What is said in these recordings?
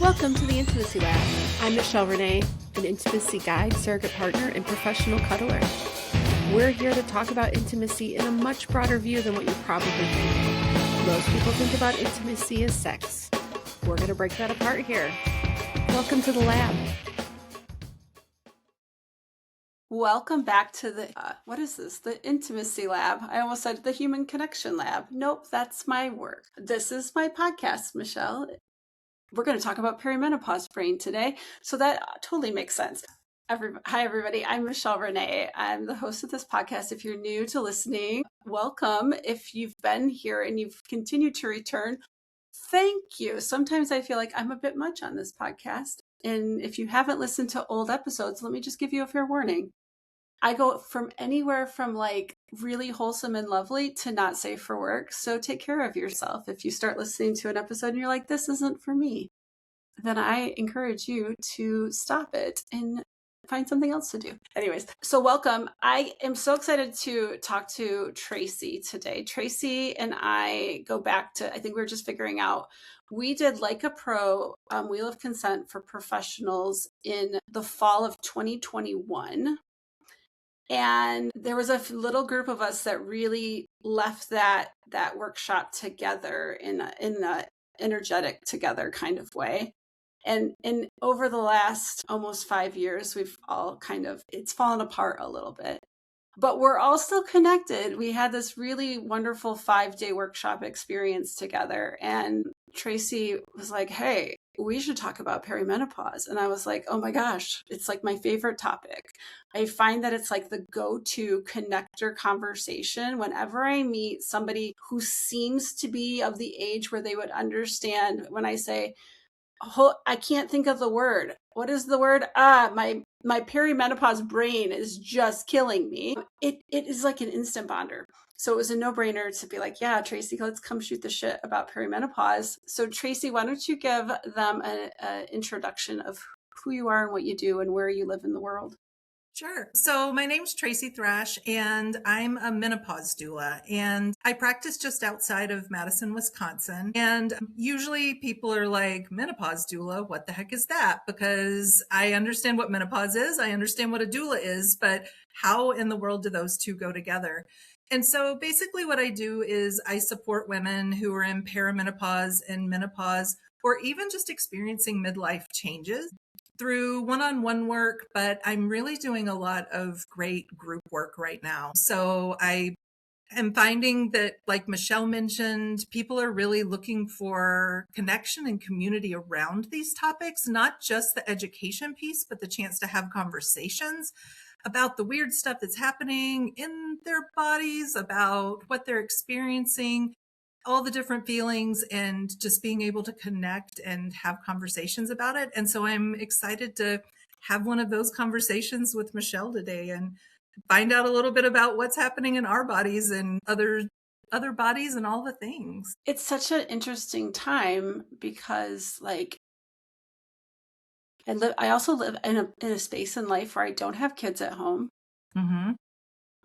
Welcome to the Intimacy Lab. I'm Michelle Renee, an intimacy guide, surrogate partner, and professional cuddler. We're here to talk about intimacy in a much broader view than what you probably think. Most people think about intimacy as sex. We're going to break that apart here. Welcome to the lab. Welcome back to the, what is this? The Intimacy Lab. I almost said the Human Connection Lab. Nope, that's my work. This is my podcast, Michelle. We're going to talk about perimenopause brain today. So that totally makes sense. Hi, everybody. I'm Michelle Renee. I'm the host of this podcast. If you're new to listening, welcome. If you've been here and you've continued to return, thank you. Sometimes I feel like I'm a bit much on this podcast. And if you haven't listened to old episodes, let me just give you a fair warning. I go from anywhere from like really wholesome and lovely to not safe for work. So take care of yourself. If you start listening to an episode and you're like, this isn't for me, then I encourage you to stop it and find something else to do. Anyways, so welcome. I am so excited to talk to Traci today. Traci and I go back to, I think we were just figuring out, we did Like a Pro Wheel of Consent for professionals in the fall of 2021. And there was a little group of us that really left that workshop together in a energetic together kind of way. And over the last almost 5 years, we've all it's fallen apart a little bit, but we're all still connected. We had this really wonderful 5-day workshop experience together. And Traci was like, hey, we should talk about perimenopause. And I was like, oh my gosh, it's like my favorite topic. I find that it's like the go-to connector conversation whenever I meet somebody who seems to be of the age where they would understand when I say, oh, I can't think of the word. What is the word? My perimenopause brain is just killing me. It is like an instant bonder. So it was a no-brainer to be like, yeah, Traci, let's come shoot the shit about perimenopause. So Traci, why don't you give them an introduction of who you are and what you do and where you live in the world? Sure. So my name's Traci Thrash, and I'm a menopause doula, and I practice just outside of Madison, Wisconsin. And usually people are like, menopause doula, what the heck is that? Because I understand what menopause is. I understand what a doula is, but how in the world do those two go together? And so basically what I do is I support women who are in perimenopause and menopause, or even just experiencing midlife changes through one-on-one work, but I'm really doing a lot of great group work right now. So I am finding that, like Michelle mentioned, people are really looking for connection and community around these topics, not just the education piece, but the chance to have conversations about the weird stuff that's happening in their bodies, about what they're experiencing, all the different feelings, and just being able to connect and have conversations about it. And so I'm excited to have one of those conversations with Michelle today and find out a little bit about what's happening in our bodies and other bodies and all the things. It's such an interesting time because like I also live in a space in life where I don't have kids at home. Mm-hmm.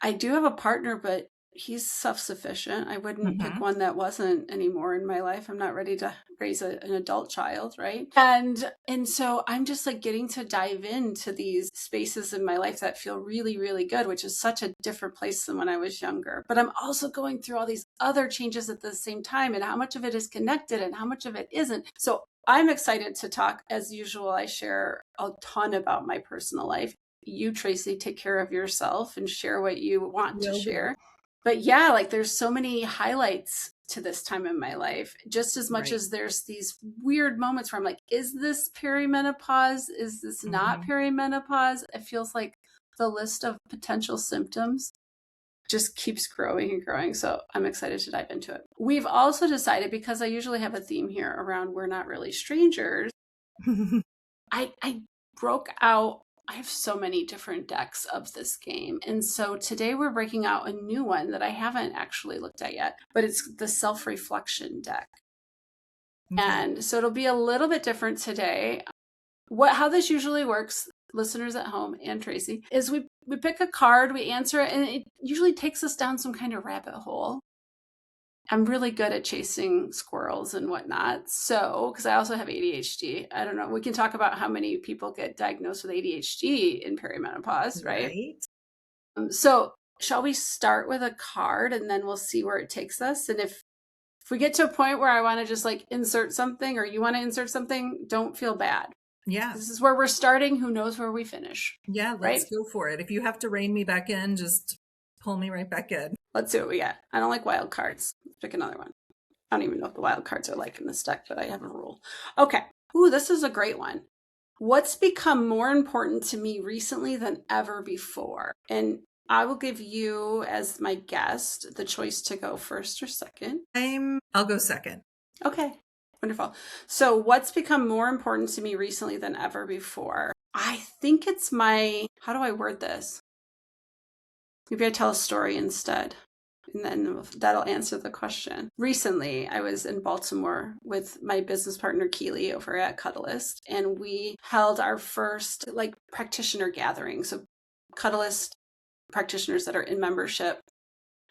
I do have a partner, but he's self-sufficient. I wouldn't pick one that wasn't anymore in my life. I'm not ready to raise an adult child, right? And so I'm just like getting to dive into these spaces in my life that feel really, really good, which is such a different place than when I was younger. But I'm also going through all these other changes at the same time, and how much of it is connected and how much of it isn't. So I'm excited to talk. As usual, I share a ton about my personal life. You, Traci, take care of yourself and share what you want to share. But yeah, like there's so many highlights to this time in my life, just as much as there's these weird moments where I'm like, is this perimenopause? Is this not perimenopause? It feels like the list of potential symptoms just keeps growing and growing. So I'm excited to dive into it. We've also decided, because I usually have a theme here around we're not really strangers, I broke out. I have so many different decks of this game. And so today we're breaking out a new one that I haven't actually looked at yet, but it's the self-reflection deck. And so it'll be a little bit different today. How this usually works, listeners at home and Traci, is we pick a card, we answer it, and it usually takes us down some kind of rabbit hole. I'm really good at chasing squirrels and whatnot. So, because I also have ADHD, I don't know. We can talk about how many people get diagnosed with ADHD in perimenopause, right? So, shall we start with a card and then we'll see where it takes us? And if we get to a point where I want to just like insert something or you want to insert something, don't feel bad. Yeah. This is where we're starting. Who knows where we finish? Yeah, let's go for it. If you have to rein me back in, just pull me right back in. Let's see what we got. I don't like wild cards. Let's pick another one. I don't even know what the wild cards are like in this deck, but I have a rule. Okay. Ooh, this is a great one. What's become more important to me recently than ever before? And I will give you, as my guest, the choice to go first or second. I'll go second. Okay. Wonderful. So what's become more important to me recently than ever before? I think it's how do I word this? Maybe I tell a story instead, and then that'll answer the question. Recently, I was in Baltimore with my business partner, Keely, over at Cuddlist, and we held our first practitioner gathering. So Cuddlist practitioners that are in membership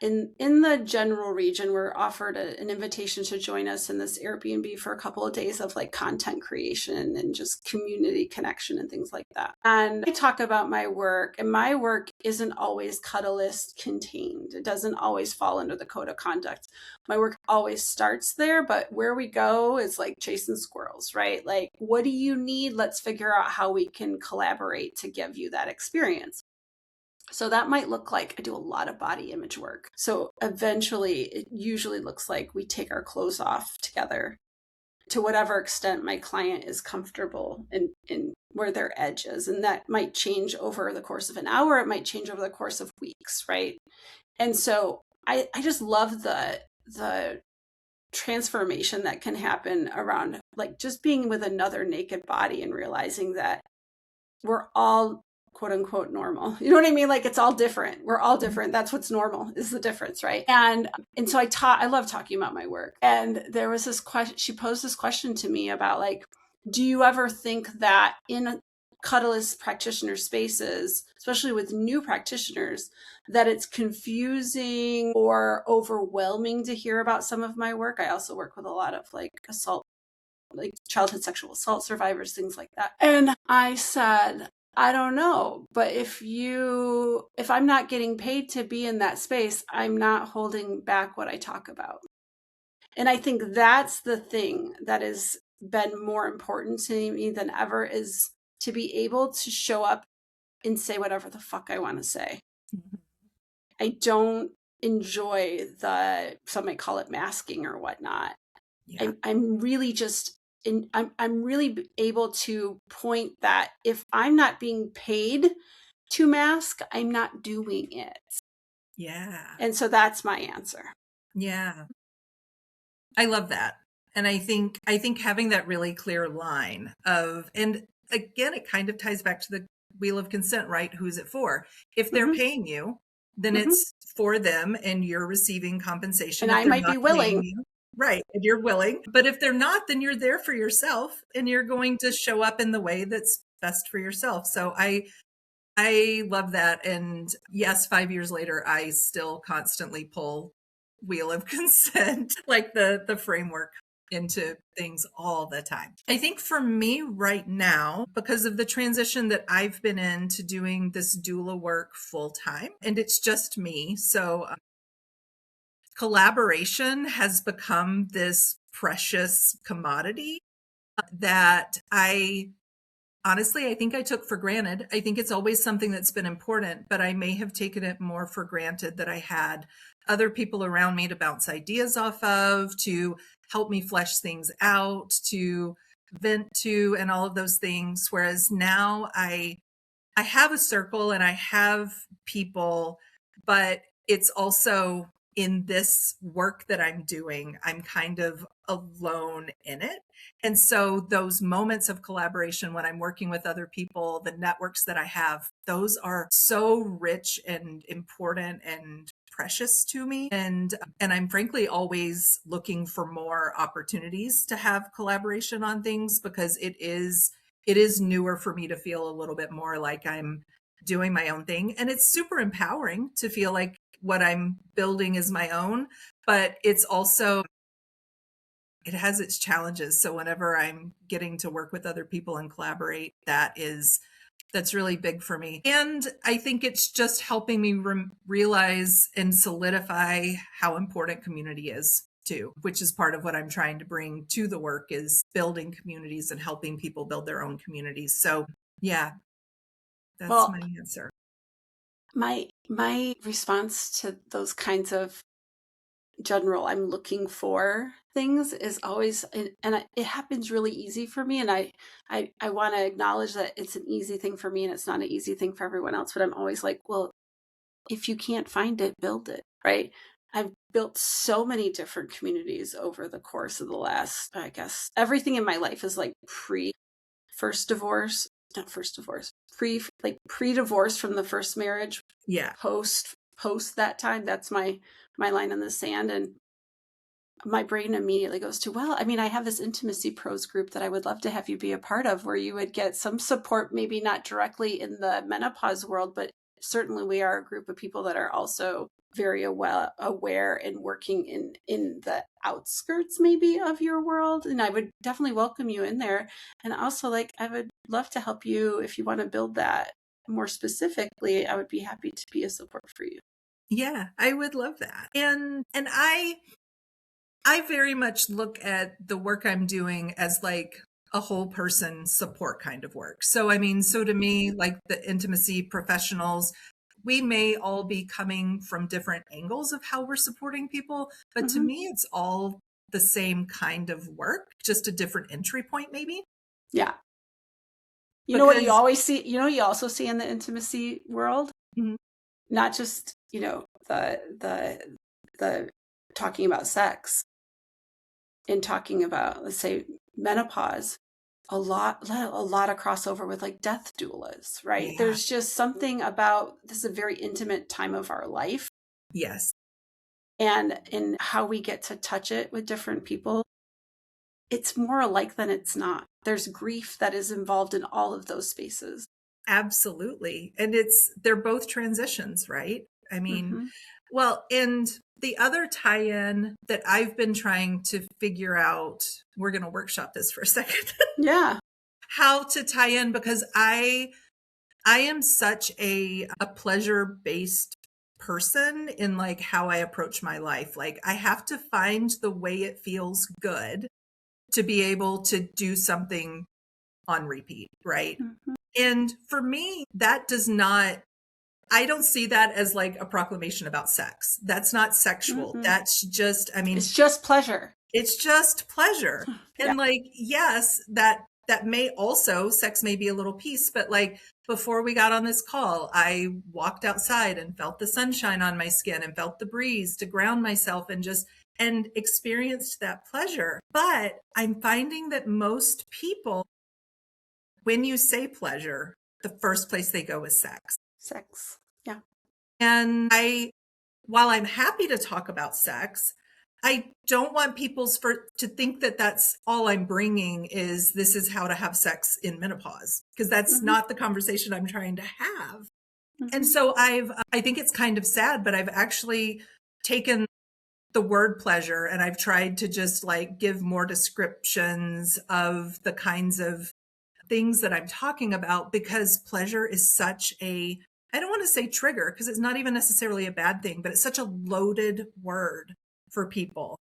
in the general region were offered an invitation to join us in this Airbnb for a couple of days of like content creation and just community connection and things like that. And I talk about my work, and my work isn't always Cuddlist contained. It doesn't always fall under the code of conduct. My work always starts there, but where we go is like chasing squirrels, right? Like, what do you need? Let's figure out how we can collaborate to give you that experience. So that might look like I do a lot of body image work. So eventually, it usually looks like we take our clothes off together to whatever extent my client is comfortable in where their edge is. And that might change over the course of an hour. It might change over the course of weeks, right? And so I just love the transformation that can happen around like just being with another naked body and realizing that we're all quote unquote normal. You know what I mean? Like it's all different. We're all different. That's what's normal is the difference, right? And so I love talking about my work. And there was this question, she posed this question to me about like, do you ever think that in Cuddlist practitioner spaces, especially with new practitioners, that it's confusing or overwhelming to hear about some of my work? I also work with a lot of like childhood sexual assault survivors, things like that. And I said, I don't know, but if I'm not getting paid to be in that space, I'm not holding back what I talk about. And I think that's the thing that has been more important to me than ever, is to be able to show up and say whatever the fuck I want to say. Mm-hmm. I don't enjoy some might call it masking or whatnot. Yeah. I'm really just I'm really able to point that if I'm not being paid to mask, I'm not doing it. Yeah. And so that's my answer. Yeah. I love that. And I think having that really clear line of, and again, it kind of ties back to the wheel of consent, right? Who's it for? If they're mm-hmm. paying you, then mm-hmm. it's for them and you're receiving compensation. And I might be willing. Right. And you're willing. But if they're not, then you're there for yourself and you're going to show up in the way that's best for yourself. So I love that. And yes, 5 years later, I still constantly pull wheel of consent, like the framework into things all the time. I think for me right now, because of the transition that I've been in to doing this doula work full time, and it's just me. So collaboration has become this precious commodity that I think I took for granted. I think it's always something that's been important, but I may have taken it more for granted that I had other people around me to bounce ideas off of, to help me flesh things out, to vent to, and all of those things. Whereas now I have a circle and I have people, but it's also in this work that I'm doing, I'm kind of alone in it. And so those moments of collaboration when I'm working with other people, the networks that I have, those are so rich and important and precious to me. And I'm frankly always looking for more opportunities to have collaboration on things, because it is newer for me to feel a little bit more like I'm doing my own thing. And it's super empowering to feel like what I'm building is my own, but it's also, it has its challenges. So whenever I'm getting to work with other people and collaborate, that's really big for me. And I think it's just helping me realize and solidify how important community is too, which is part of what I'm trying to bring to the work, is building communities and helping people build their own communities. So yeah, that's my answer. My response to those kinds of general I'm looking for things is always, and it happens really easy for me, and I want to acknowledge that it's an easy thing for me and it's not an easy thing for everyone else, but I'm always like, well, if you can't find it, build it, right? I've built so many different communities over the course of the last, I guess, everything in my life is like pre-first divorce, not first divorce, pre-divorce from the first marriage. Yeah. Post that time, that's my line in the sand. And my brain immediately goes to, well, I mean, I have this intimacy pros group that I would love to have you be a part of, where you would get some support, maybe not directly in the menopause world, but certainly we are a group of people that are also very aware and working in the outskirts maybe of your world. And I would definitely welcome you in there. And also, like, I would love to help you if you want to build that more specifically. I would be happy to be a support for you. Yeah, I would love that. And I very much look at the work I'm doing as like a whole person support kind of work. So, I mean, so to me, like the intimacy professionals, we may all be coming from different angles of how we're supporting people, but to me, it's all the same kind of work, just a different entry point, maybe. Yeah. You know what you always see, you also see in the intimacy world, not just, the talking about sex and talking about, let's say, menopause, a lot of crossover with like death doulas, right? Yeah. There's just something about, this is a very intimate time of our life. Yes. And in how we get to touch it with different people, it's more alike than it's not. There's grief that is involved in all of those spaces. Absolutely. And they're both transitions, right? I mean, well, and the other tie-in that I've been trying to figure out, we're going to workshop this for a second. Yeah. How to tie in, because I am such a pleasure-based person in like how I approach my life. Like I have to find the way it feels good to be able to do something on repeat, right? And for me, that does not, I don't see that as like a proclamation about sex. That's not sexual. That's just, I mean, it's just pleasure. It's just pleasure. Yeah. And like, yes, that may also, sex may be a little piece, but like before we got on this call, I walked outside and felt the sunshine on my skin and felt the breeze to ground myself and experienced that pleasure. But I'm finding that most people, when you say pleasure, the first place they go is sex. Sex. Yeah. And while I'm happy to talk about sex, I don't want people to think that that's all I'm bringing is this is how to have sex in menopause, because that's not the conversation I'm trying to have. And so I think it's kind of sad, but I've actually taken the word pleasure and I've tried to just like give more descriptions of the kinds of things that I'm talking about, because pleasure is such I don't want to say trigger, because it's not even necessarily a bad thing, but it's such a loaded word for people.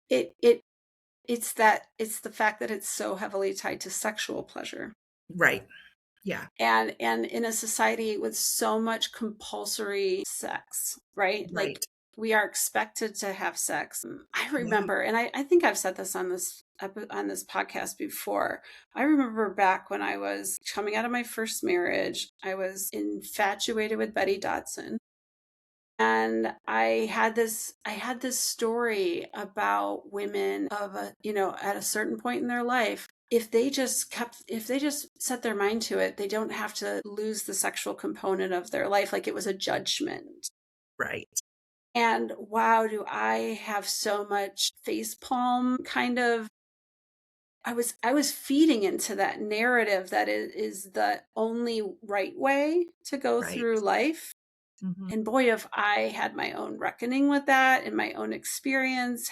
It's the fact that it's so heavily tied to sexual pleasure. Right. Yeah. And in a society with so much compulsory sex, right? Like we are expected to have sex. I remember, and I think I've said this on this podcast before. I remember back when I was coming out of my first marriage, I was infatuated with Betty Dodson. And I had this story about women of at a certain point in their life, if they just set their mind to it, they don't have to lose the sexual component of their life. Like it was a judgment. Right. And wow, do I have so much facepalm kind of I was feeding into that narrative that it is the only right way to go Right. through life. Mm-hmm. And boy, have I had my own reckoning with that and my own experience.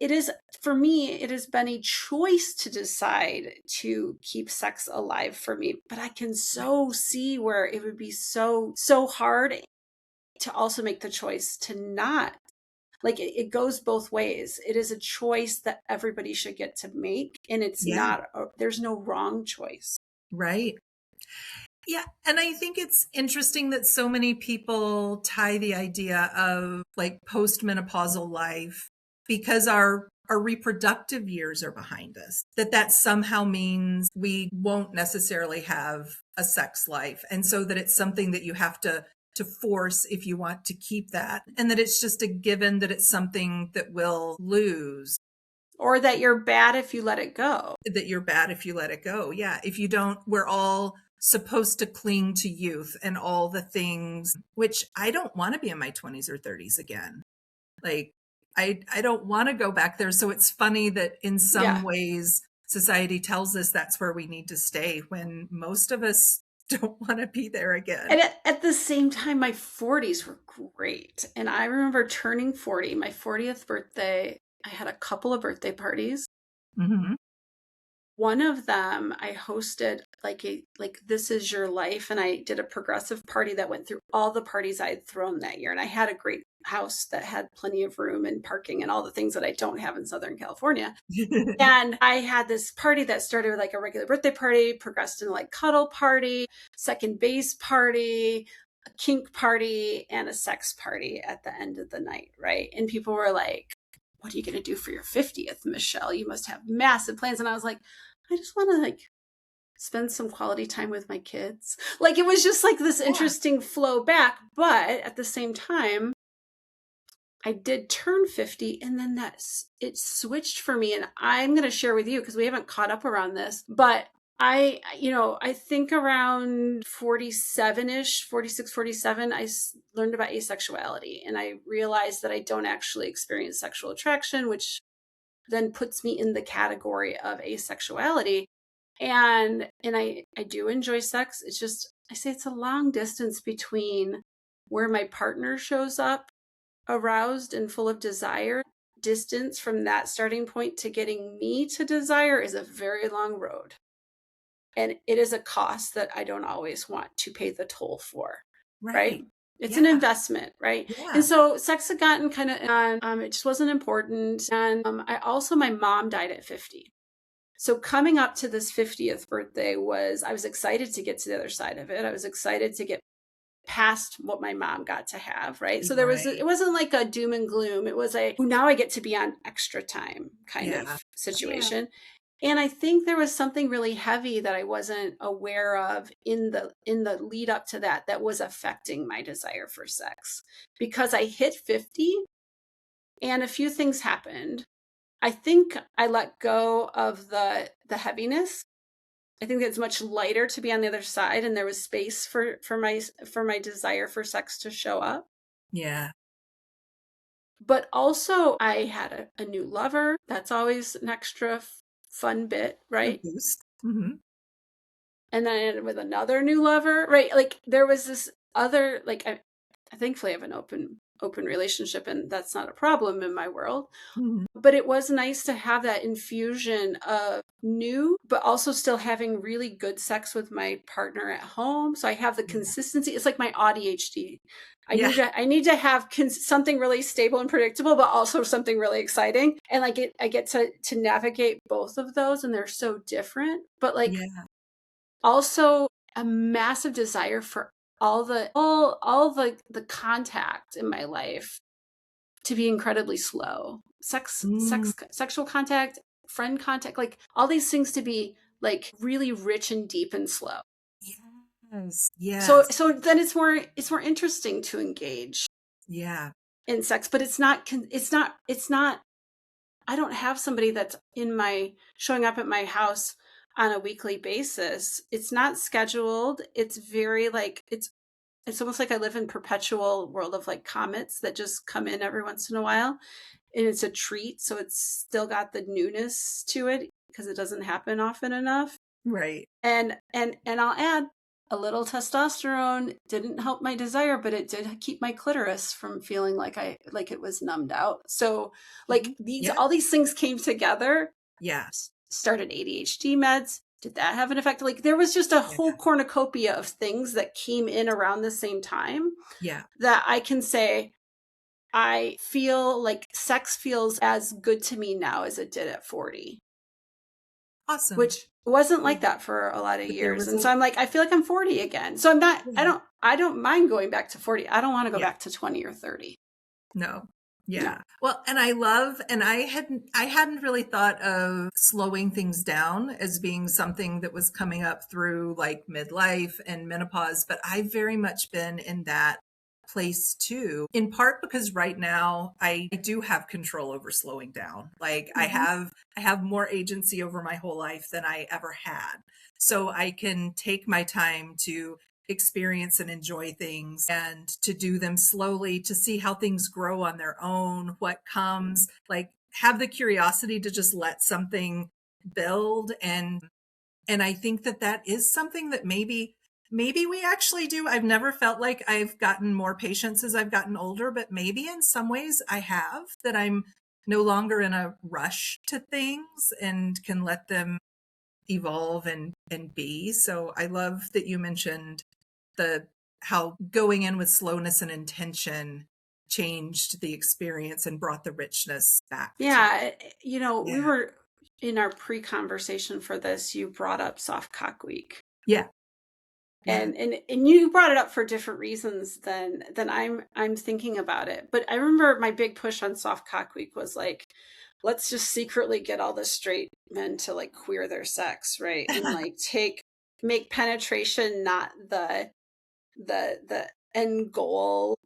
It is, for me, it has been a choice to decide to keep sex alive for me. But I can so see where it would be so hard to also make the choice to not. Like it goes both ways. It is a choice that everybody should get to make. And it's Yeah. not, there's no wrong choice. Right. Yeah. And I think it's interesting that so many people tie the idea of like postmenopausal life because our reproductive years are behind us, that somehow means we won't necessarily have a sex life. And so that it's something that you have to force if you want to keep that. And that it's just a given that it's something that we'll lose. Or that you're bad if you let it go. That you're bad if you let it go. Yeah. If you don't, we're all supposed to cling to youth and all the things, which I don't want to be in my 20s or 30s again. Like, I don't want to go back there. So it's funny that in some ways, society tells us that's where we need to stay when most of us don't want to be there again. And at the same time, my 40s were great. And I remember turning 40, my 40th birthday. I had a couple of birthday parties. Mm-hmm. One of them I hosted like This Is Your Life, and I did a progressive party that went through all the parties I had thrown that year. And I had a great house that had plenty of room and parking and all the things that I don't have in Southern California. And I had this party that started with like a regular birthday party, progressed into like cuddle party, second base party, a kink party, and a sex party at the end of the night, right? And people were like, what are you going to do for your 50th, Michelle? You must have massive plans. And I was like, I just want to like spend some quality time with my kids. Like it was just like this interesting flow back. But at the same time, I did turn 50 and then it switched for me. And I'm going to share with you because we haven't caught up around this, but I think around 47-ish, 46, 47, I learned about asexuality and I realized that I don't actually experience sexual attraction, which then puts me in the category of asexuality. And I do enjoy sex. It's just, I say it's a long distance between where my partner shows up aroused and full of desire. Distance from that starting point to getting me to desire is a very long road. And it is a cost that I don't always want to pay the toll for, right? It's an investment, right? Yeah. And so sex had gotten kind of, it just wasn't important. And my mom died at 50. So coming up to this 50th birthday I was excited to get to the other side of it. I was excited to get past what my mom got to have, right? So it wasn't like a doom and gloom. It was now I get to be on extra time kind of situation. And I think there was something really heavy that I wasn't aware of in the lead up to that was affecting my desire for sex, because I hit 50 and a few things happened. I think I let go of the heaviness. I think it's much lighter to be on the other side, and there was space for my desire for sex to show up. Yeah. But also I had a new lover. That's always an extra fun bit, right? A boost. Mm-hmm. And then with another new lover, right? Like there was this other, like I thankfully have an open relationship, and that's not a problem in my world. Mm-hmm. But it was nice to have that infusion of new, but also still having really good sex with my partner at home. So I have the consistency. It's like my ADHD. I need to have something really stable and predictable, but also something really exciting. And I get to navigate both of those, and they're so different. But also a massive desire for all the contact in my life to be incredibly slow. Sexual contact, friend contact, like all these things to be like really rich and deep and slow. Yes. Yes. So then it's more interesting to engage. Yeah. In sex, but it's not. I don't have somebody that's showing up at my house on a weekly basis. It's not scheduled. It's very it's almost like I live in perpetual world of like comets that just come in every once in a while. and it's a treat. So it's still got the newness to it because it doesn't happen often enough. Right. And I'll add a little testosterone didn't help my desire, but it did keep my clitoris from feeling like it was numbed out. So like Yeah. all these things came together. Yeah. Started ADHD meds. Did that have an effect? Like there was just a whole cornucopia of things that came in around the same time. Yeah. That I can say I feel like sex feels as good to me now as it did at 40. Awesome. Which wasn't like that for a lot of But there years. was And so I'm like, I feel like I'm 40 again. So I'm not, I don't mind going back to 40. I don't want to go back to 20 or 30. No. Yeah. No. Well, and I hadn't really thought of slowing things down as being something that was coming up through like midlife and menopause, but I've very much been in that place too, in part because right now I do have control over slowing down. Like I have more agency over my whole life than I ever had. So I can take my time to experience and enjoy things and to do them slowly, to see how things grow on their own, what comes, like have the curiosity to just let something build. And I think that is something that maybe we actually do. I've never felt like I've gotten more patience as I've gotten older, but maybe in some ways I have, that I'm no longer in a rush to things and can let them evolve and be. So I love that you mentioned how going in with slowness and intention changed the experience and brought the richness back. Yeah. We were in our pre-conversation for this, you brought up soft cock week. Yeah. And you brought it up for different reasons than I'm thinking about it. But I remember my big push on soft cock week was like, let's just secretly get all the straight men to like queer their sex, right? And like make penetration not the end goal,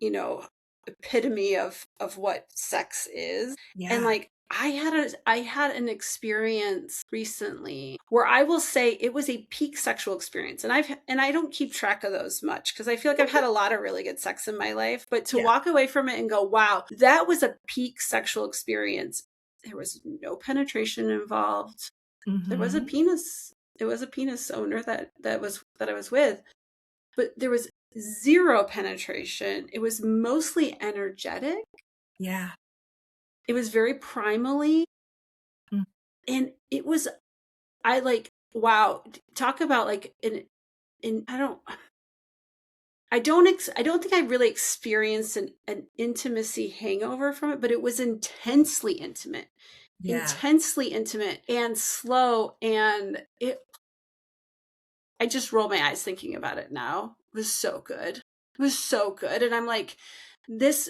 epitome of what sex is. Yeah. And like I had an experience recently where I will say it was a peak sexual experience. And I don't keep track of those much because I feel like I've had a lot of really good sex in my life, but to walk away from it and go, wow, that was a peak sexual experience. There was no penetration involved. There was a penis. It was a penis owner that I was with, but there was zero penetration. It was mostly energetic. Yeah. It was very primally. And it was, I like, wow, talk about like I don't think I really experienced an intimacy hangover from it, but it was intensely intimate and slow. And I just roll my eyes thinking about it now. It was so good. It was so good. And I'm like,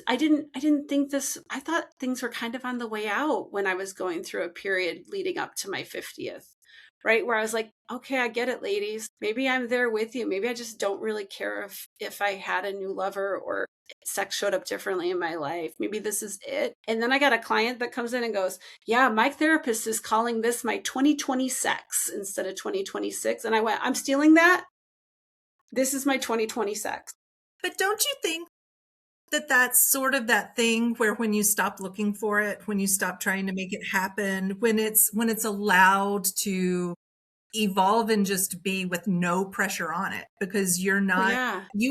I didn't think this, I thought things were kind of on the way out when I was going through a period leading up to my 50th, right? Where I was like, okay, I get it, ladies. Maybe I'm there with you. Maybe I just don't really care if I had a new lover or sex showed up differently in my life. Maybe this is it. And then I got a client that comes in and goes, yeah, my therapist is calling this my 2020 sex instead of 2026. And I went, I'm stealing that. This is my 2020 sex. But don't you think that's sort of that thing where when you stop looking for it, when you stop trying to make it happen, when it's allowed to evolve and just be with no pressure on it, because you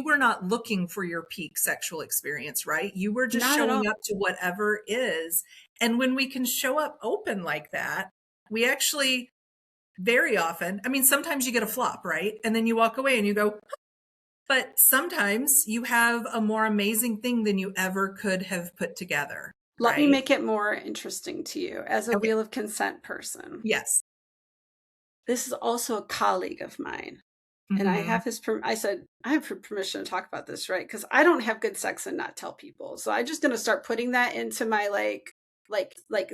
were not looking for your peak sexual experience, right? You were just showing up to whatever is. And when we can show up open like that, we actually very often, I mean, sometimes you get a flop, right? And then you walk away and you go, but sometimes you have a more amazing thing than you ever could have put together. Let me make it more interesting to you as a Wheel of Consent person. Yes. This is also a colleague of mine. And I have I said, I have permission to talk about this, right? Because I don't have good sex and not tell people. So I'm just going to start putting that into my like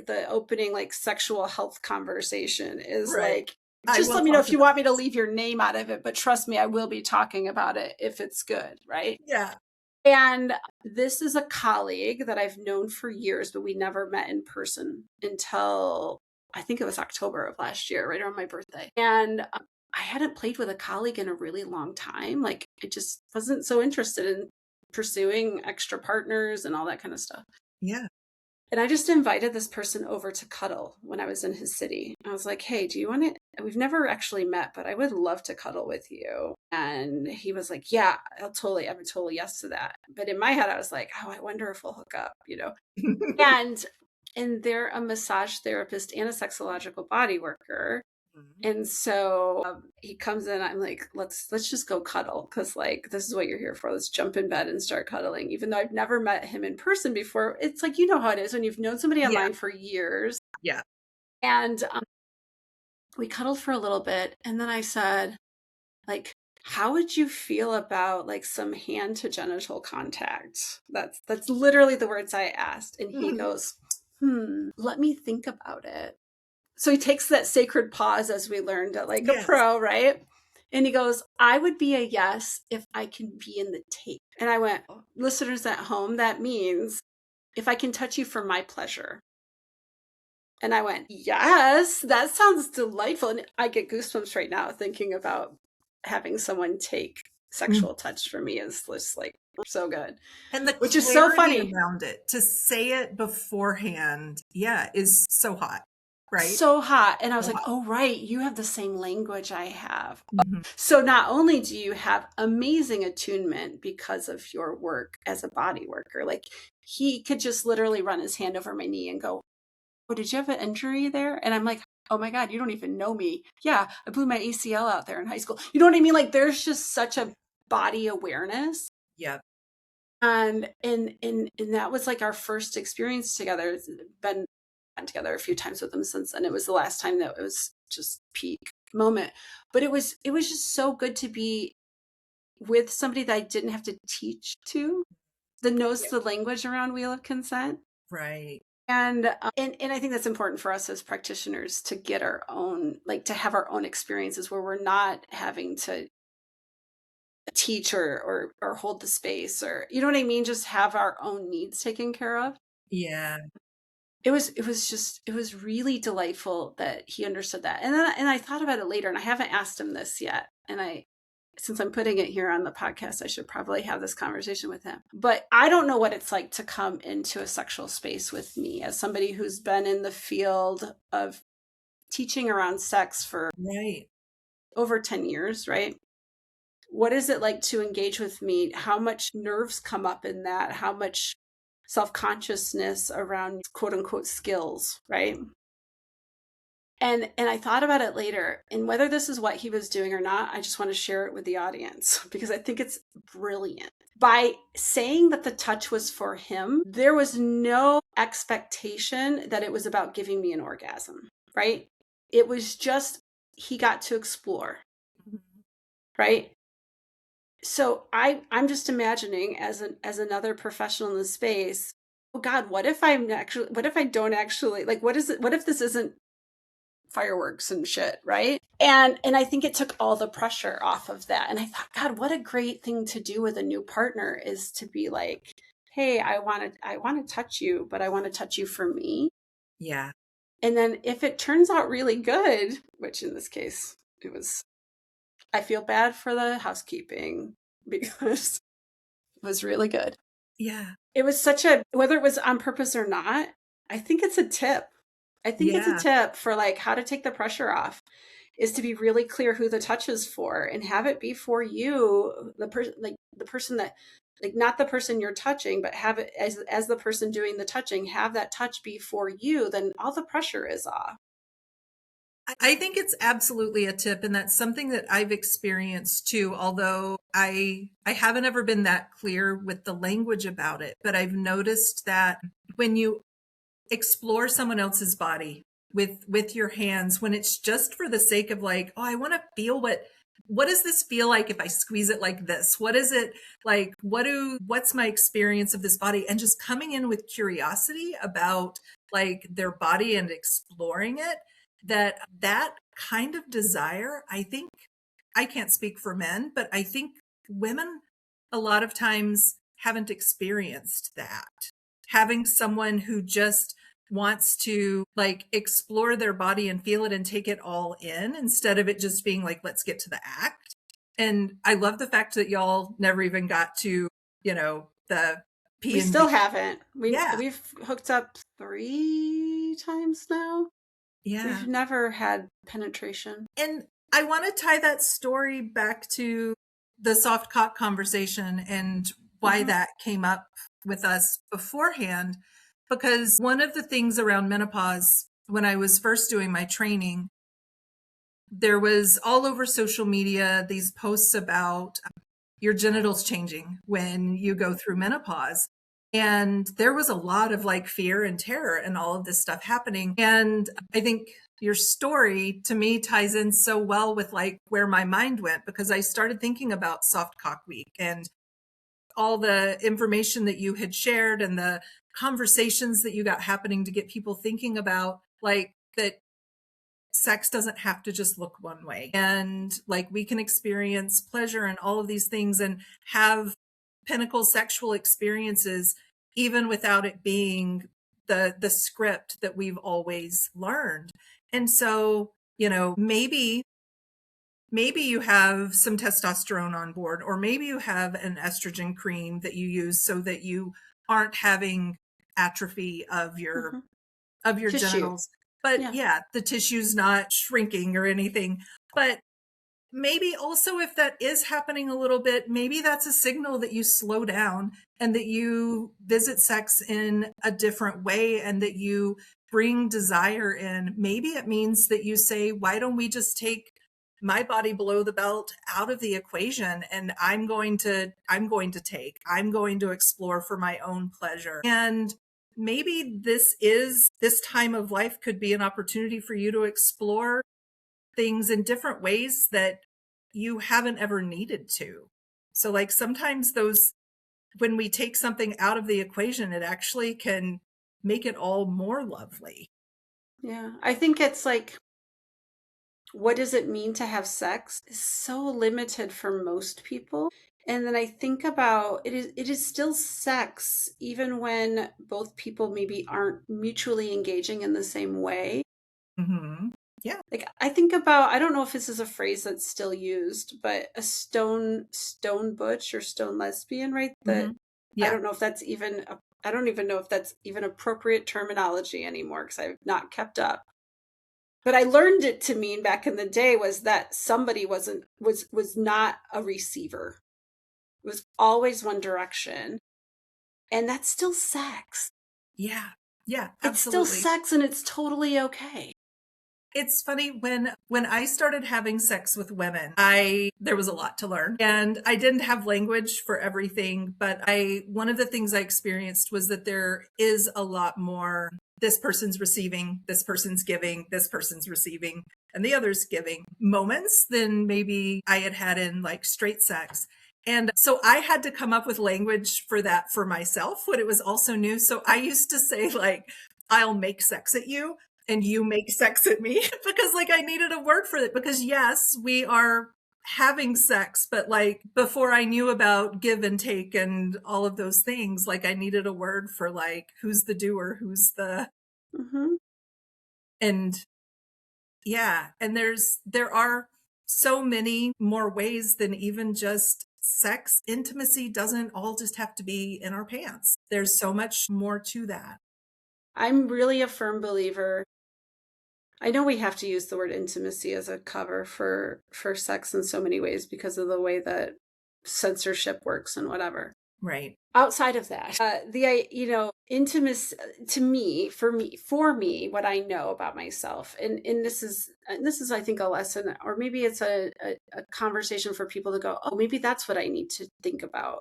the opening, like sexual health conversation is like, just let me know if you want me to leave your name out of it. But trust me, I will be talking about it if it's good, right? Yeah. And this is a colleague that I've known for years, but we never met in person until I think it was October of last year, right around my birthday. And I hadn't played with a colleague in a really long time. Like I just wasn't so interested in pursuing extra partners and all that kind of stuff. Yeah. And I just invited this person over to cuddle when I was in his city. I was like, hey, do you want to? We've never actually met, but I would love to cuddle with you. And he was like, yeah, I'm a totally yes to that. But in my head, I was like, oh, I wonder if we'll hook up, And they're a massage therapist and a sexological body worker. And so he comes in, I'm like, let's just go cuddle, because like this is what you're here for. Let's jump in bed and start cuddling. Even though I've never met him in person before, it's like, you know how it is when you've known somebody online for years. Yeah. And we cuddled for a little bit, and then I said, like, how would you feel about like some hand to genital contact? That's literally the words I asked. And he goes, let me think about it. So he takes that sacred pause, as we learned at like a pro, right? And he goes, I would be a yes if I can be in the tape. And I went, listeners at home, that means if I can touch you for my pleasure. And I went, yes, that sounds delightful. And I get goosebumps right now thinking about having someone take sexual touch for me is just like so good. And the which is so funny around it, to say it beforehand, is so hot. Right? So hot. And I was like, oh, right. You have the same language I have. So not only do you have amazing attunement because of your work as a body worker, like he could just literally run his hand over my knee and go, oh, did you have an injury there? And I'm like, oh my God, you don't even know me. Yeah, I blew my ACL out there in high school. You know what I mean? Like there's just such a body awareness. Yeah. And that was like our first experience together. It's been together a few times with him since then. It was the last time that it was just peak moment. But it was just so good to be with somebody that I didn't have to teach to, that knows the language around wheel of consent. Right. And I think that's important for us as practitioners to get our own, like to have our own experiences where we're not having to teach or hold the space, or you know what I mean, just have our own needs taken care of. Yeah. It was really delightful that he understood that. And then I thought about it later, and I haven't asked him this yet. And since I'm putting it here on the podcast, I should probably have this conversation with him. But I don't know what it's like to come into a sexual space with me as somebody who's been in the field of teaching around sex for over 10 years, right? What is it like to engage with me? How much nerves come up in that? How much self-consciousness around quote unquote skills, right? And I thought about it later, and whether this is what he was doing or not, I just want to share it with the audience because I think it's brilliant. By saying that the touch was for him, there was no expectation that it was about giving me an orgasm, right? It was just, he got to explore, right? So I'm just imagining as another professional in the space, oh God, what if I don't actually, like, what if this isn't fireworks and shit, right? And I think it took all the pressure off of that. And I thought, God, what a great thing to do with a new partner is to be like, hey, I want to touch you, but I want to touch you for me. Yeah. And then if it turns out really good, which in this case it was, I feel bad for the housekeeping because it was really good. Yeah. It was whether it was on purpose or not, I think it's a tip. I think it's a tip for like how to take the pressure off, is to be really clear who the touch is for and have it be for you, the person that, like, not the person you're touching, but have it as the person doing the touching, have that touch be for you, then all the pressure is off. I think it's absolutely a tip. And that's something that I've experienced too, although I haven't ever been that clear with the language about it. But I've noticed that when you explore someone else's body with your hands, when it's just for the sake of like, oh, I want to feel what does this feel like if I squeeze it like this? What is it like? What's my experience of this body? And just coming in with curiosity about like their body and exploring it, that kind of desire, I think, I can't speak for men, but I think women a lot of times haven't experienced that. Having someone who just wants to like explore their body and feel it and take it all in, instead of it just being like, let's get to the act. And I love the fact that y'all never even got to, the P We and still D. haven't. Yeah. We've hooked up 3 times now. Yeah. We've never had penetration. And I want to tie that story back to the soft cock conversation and why that came up with us beforehand. Because one of the things around menopause, when I was first doing my training, there was all over social media these posts about your genitals changing when you go through menopause. And there was a lot of like fear and terror and all of this stuff happening. And I think your story to me ties in so well with like where my mind went, because I started thinking about Soft Cock Week and all the information that you had shared and the conversations that you got happening to get people thinking about like that sex doesn't have to just look one way, and like we can experience pleasure and all of these things and have pinnacle sexual experiences even without it being the script that we've always learned. And so, you know, maybe you have some testosterone on board, or maybe you have an estrogen cream that you use so that you aren't having atrophy of your Tissue. genitals. But yeah, the tissue's not shrinking or anything. But maybe also if that is happening a little bit, maybe that's a signal that you slow down and that you visit sex in a different way and that you bring desire in. Maybe it means that you say, why don't we just take my body below the belt out of the equation, and I'm going to explore for my own pleasure. And maybe this time of life could be an opportunity for you to explore things in different ways that you haven't ever needed to. So like sometimes when we take something out of the equation, it actually can make it all more lovely. Yeah. I think it's like, what does it mean to have sex is so limited for most people. And then I think about it is still sex, even when both people maybe aren't mutually engaging in the same way. Mm-hmm. Yeah. Like I think about, I don't know if this is a phrase that's still used, but a stone butch or stone lesbian, right? That Yeah. I don't know if that's even I don't even know if that's even appropriate terminology anymore because I've not kept up. But I learned it to mean back in the day was that somebody was not a receiver. It was always one direction. And that's still sex. Yeah. Yeah, It's still absolutely. sex and it's totally okay. It's funny when I started having sex with women, there was a lot to learn and I didn't have language for everything, but one of the things I experienced was that there is a lot more this person's receiving, this person's giving, this person's receiving, and the other's giving moments than maybe I had in like straight sex. And so I had to come up with language for that for myself when it was also new. So I used to say like, I'll make sex at you and you make sex at me because like I needed a word for it, because yes, we are having sex, but like before I knew about give and take and all of those things, like I needed a word for like who's the doer, who's the and yeah, and there are so many more ways than even just sex. Intimacy doesn't all just have to be in our pants. There's so much more to that. I'm really a firm believer. I know we have to use the word intimacy as a cover for sex in so many ways because of the way that censorship works and whatever. Right. Outside of that, intimacy to me, for me, what I know about myself, and this is, I think, a lesson, or maybe it's a conversation for people to go, oh, maybe that's what I need to think about.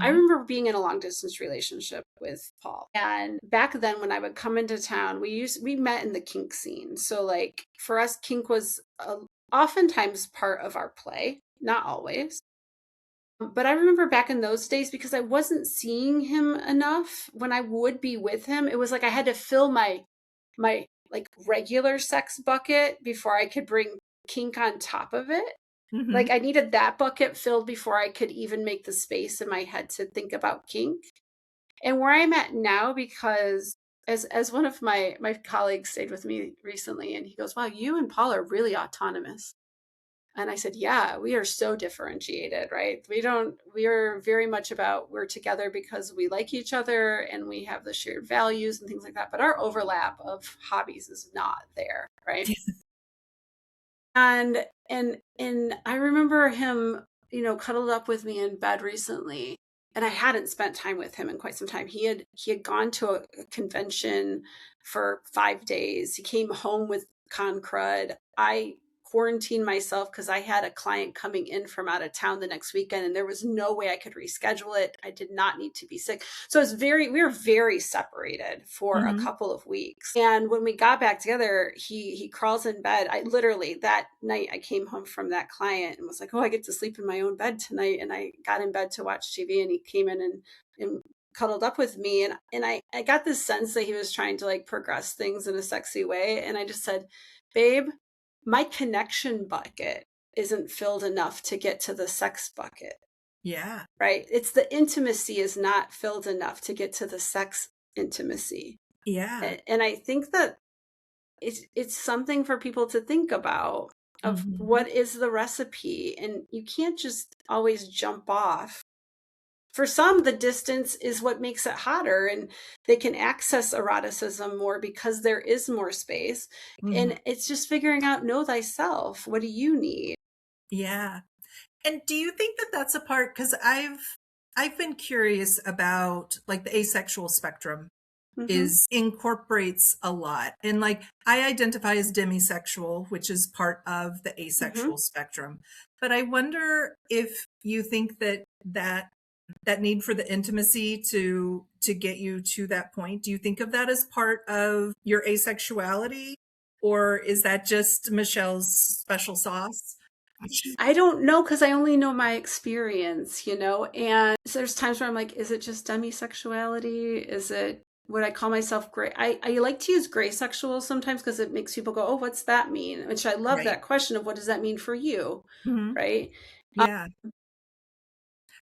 I remember being in a long distance relationship with Paul, and back then when I would come into town, we met in the kink scene. So like for us, kink was oftentimes part of our play, not always. But I remember back in those days, because I wasn't seeing him enough, when I would be with him, it was like I had to fill my like regular sex bucket before I could bring kink on top of it. Like I needed that bucket filled before I could even make the space in my head to think about kink. And where I'm at now, because as one of my colleagues stayed with me recently, and he goes, wow, you and Paul are really autonomous. And I said, yeah, we are so differentiated, right? We are very much about we're together because we like each other and we have the shared values and things like that. But our overlap of hobbies is not there, right? And I remember him, cuddled up with me in bed recently. And I hadn't spent time with him in quite some time. He had gone to a convention for 5 days. He came home with con crud. I quarantined myself because I had a client coming in from out of town the next weekend, and there was no way I could reschedule it. I did not need to be sick. So we were very separated for a couple of weeks. And when we got back together, he crawls in bed. I literally, that night I came home from that client and was like, oh, I get to sleep in my own bed tonight. And I got in bed to watch TV, and he came in and cuddled up with me. And I got this sense that he was trying to like progress things in a sexy way. And I just said, babe, my connection bucket isn't filled enough to get to the sex bucket. Yeah. Right. It's the intimacy is not filled enough to get to the sex intimacy. Yeah. And I think that it's something for people to think about of what is the recipe. And you can't just always jump off. For some, the distance is what makes it hotter, and they can access eroticism more because there is more space. And it's just figuring out, know thyself. What do you need? Yeah. And do you think that that's a part, because I've been curious about like the asexual spectrum incorporates a lot. And like I identify as demisexual, which is part of the asexual spectrum. But I wonder if you think that need for the intimacy to get you to that point. Do you think of that as part of your asexuality, or is that just Michelle's special sauce? I don't know, because I only know my experience, and so there's times where I'm like, is it just demisexuality? Is it, would I call myself gray? I like to use gray sexual sometimes because it makes people go, oh, what's that mean? Which I love that question of what does that mean for you? Right. Yeah.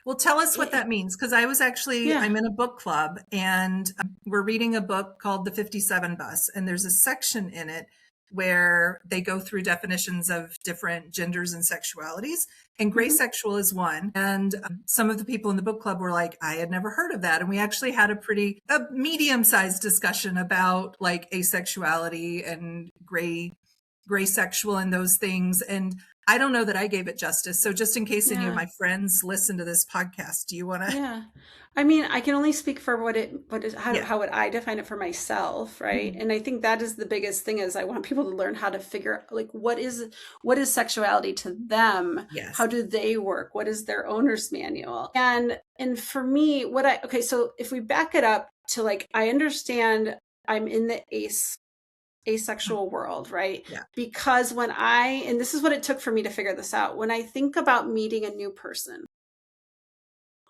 Well, tell us what that means, because I was actually, I'm in a book club, and we're reading a book called The 57 Bus, and there's a section in it where they go through definitions of different genders and sexualities, and gray sexual is one. And some of the people in the book club were like, I had never heard of that. And we actually had a medium-sized discussion about like asexuality and gray sexual and those things. And I don't know that I gave it justice. So just in case any of my friends listen to this podcast, do you want to? Yeah. I mean, I can only speak for how would I define it for myself, right? And I think that is the biggest thing is I want people to learn how to figure like what is sexuality to them? Yes. How do they work? What is their owner's manual? And for me, so if we back it up to like, I understand I'm in the asexual world, right? Yeah. Because and this is what it took for me to figure this out. When I think about meeting a new person,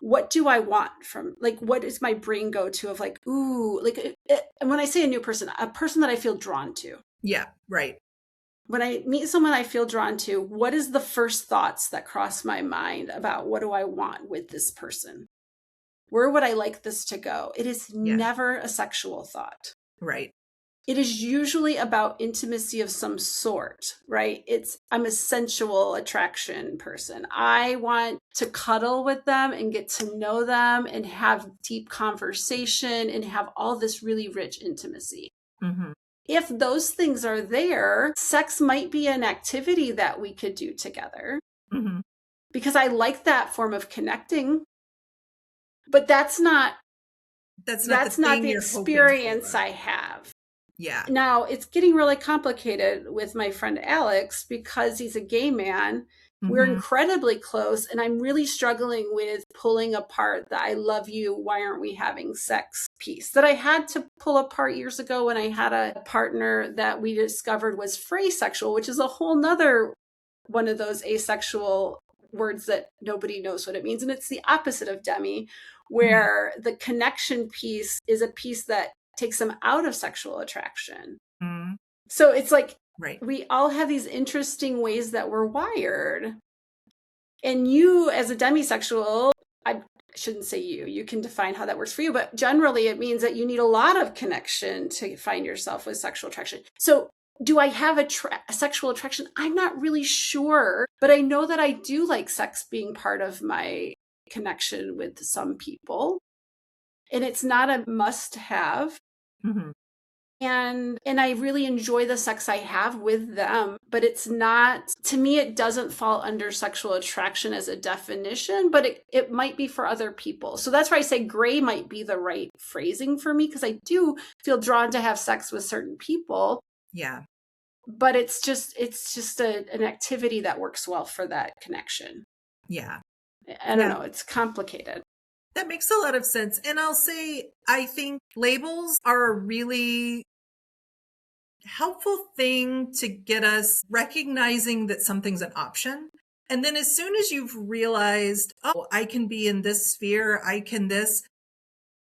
what do I want from, like, what is my brain go to of like, ooh, like, and when I say a person that I feel drawn to. Yeah. Right. When I meet someone I feel drawn to, what is the first thoughts that cross my mind about what do I want with this person? Where would I like this to go? It is never a sexual thought. Right. It is usually about intimacy of some sort, right? I'm a sensual attraction person. I want to cuddle with them and get to know them and have deep conversation and have all this really rich intimacy. If those things are there, sex might be an activity that we could do together because I like that form of connecting, but that's not the experience I have. Yeah. Now it's getting really complicated with my friend Alex because he's a gay man. We're incredibly close, and I'm really struggling with pulling apart the I love you, why aren't we having sex piece that I had to pull apart years ago when I had a partner that we discovered was phrasexual, which is a whole nother one of those asexual words that nobody knows what it means. And it's the opposite of demi, where the connection piece is a piece that takes them out of sexual attraction. So it's like, we all have these interesting ways that we're wired. And you as a demisexual, I shouldn't say you can define how that works for you, but generally it means that you need a lot of connection to find yourself with sexual attraction. So do I have a sexual attraction? I'm not really sure, but I know that I do like sex being part of my connection with some people. And it's not a must have. Mm-hmm. And I really enjoy the sex I have with them, but it's not, to me, it doesn't fall under sexual attraction as a definition, but it might be for other people. So that's why I say gray might be the right phrasing for me, because I do feel drawn to have sex with certain people. Yeah. But it's just an activity that works well for that connection. Yeah. I don't know. It's complicated. That makes a lot of sense. And I'll say, I think labels are a really helpful thing to get us recognizing that something's an option. And then as soon as you've realized, oh, I can be in this sphere, I can this,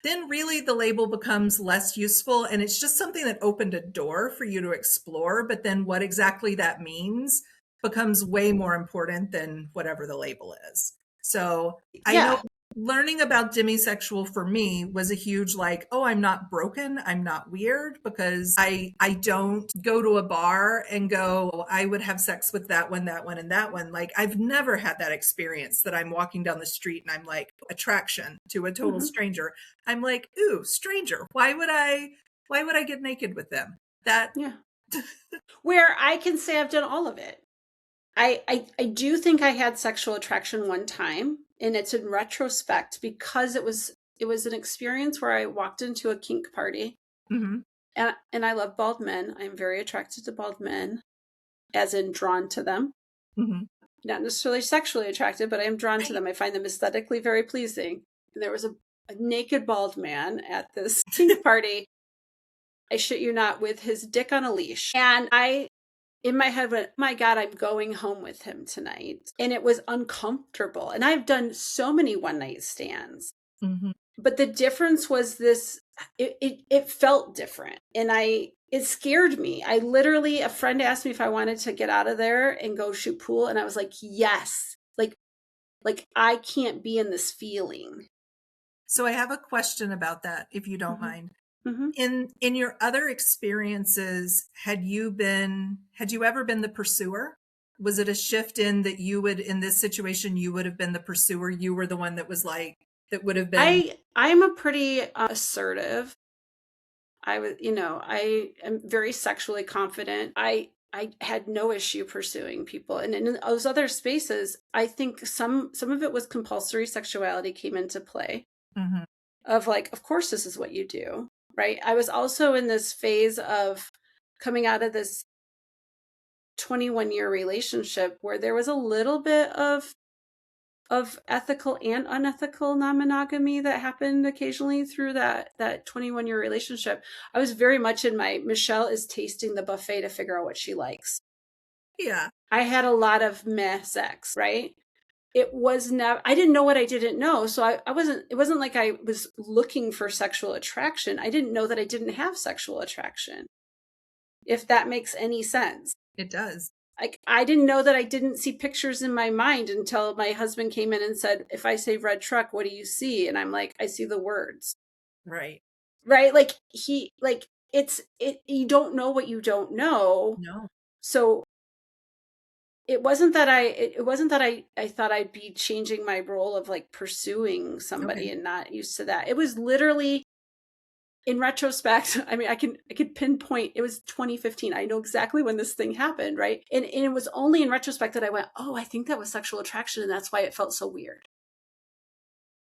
then really the label becomes less useful. And it's just something that opened a door for you to explore. But then what exactly that means becomes way more important than whatever the label is. So I know learning about demisexual for me was a huge like, oh, I'm not broken. I'm not weird, because I don't go to a bar and go, oh, I would have sex with that one, and that one. Like I've never had that experience that I'm walking down the street and I'm like attraction to a total stranger. I'm like, ooh, stranger. Why would I get naked with them? That Where I can say I've done all of it. I do think I had sexual attraction one time, and it's in retrospect because it was an experience where I walked into a kink party, and I love bald men. I'm very attracted to bald men, as in drawn to them. Not necessarily sexually attracted, but I am drawn to them. I find them aesthetically very pleasing. And there was a naked bald man at this kink party. I shit you not, with his dick on a leash, and I. In my head went, my God, I'm going home with him tonight. And it was uncomfortable. And I've done so many one night stands. But the difference was this, it felt different. And it scared me. I literally, a friend asked me if I wanted to get out of there and go shoot pool. And I was like, yes. Like I can't be in this feeling. So I have a question about that, if you don't mind. In your other experiences, had you ever been the pursuer? Was it a shift in that in this situation, you would have been the pursuer? You were the one that was like, that would have been. I'm a pretty assertive. I am very sexually confident. I had no issue pursuing people. And in those other spaces, I think some of it was compulsory sexuality came into play. Of like, of course, this is what you do. Right. I was also in this phase of coming out of this 21-year relationship where there was a little bit of ethical and unethical non-monogamy that happened occasionally through that 21-year relationship. I was very much in my Michelle is tasting the buffet to figure out what she likes. Yeah. I had a lot of meh sex, right? It was never, I didn't know what I didn't know. So it wasn't like I was looking for sexual attraction. I didn't know that I didn't have sexual attraction. If that makes any sense. It does. Like, I didn't know that I didn't see pictures in my mind until my husband came in and said, if I say red truck, what do you see? And I'm like, I see the words. Right. Right. Like you don't know what you don't know. No. So it wasn't that I thought I'd be changing my role of like pursuing somebody and not used to that. It was literally, in retrospect, I mean, I could pinpoint, it was 2015. I know exactly when this thing happened, right? And it was only in retrospect that I went, oh, I think that was sexual attraction, and that's why it felt so weird.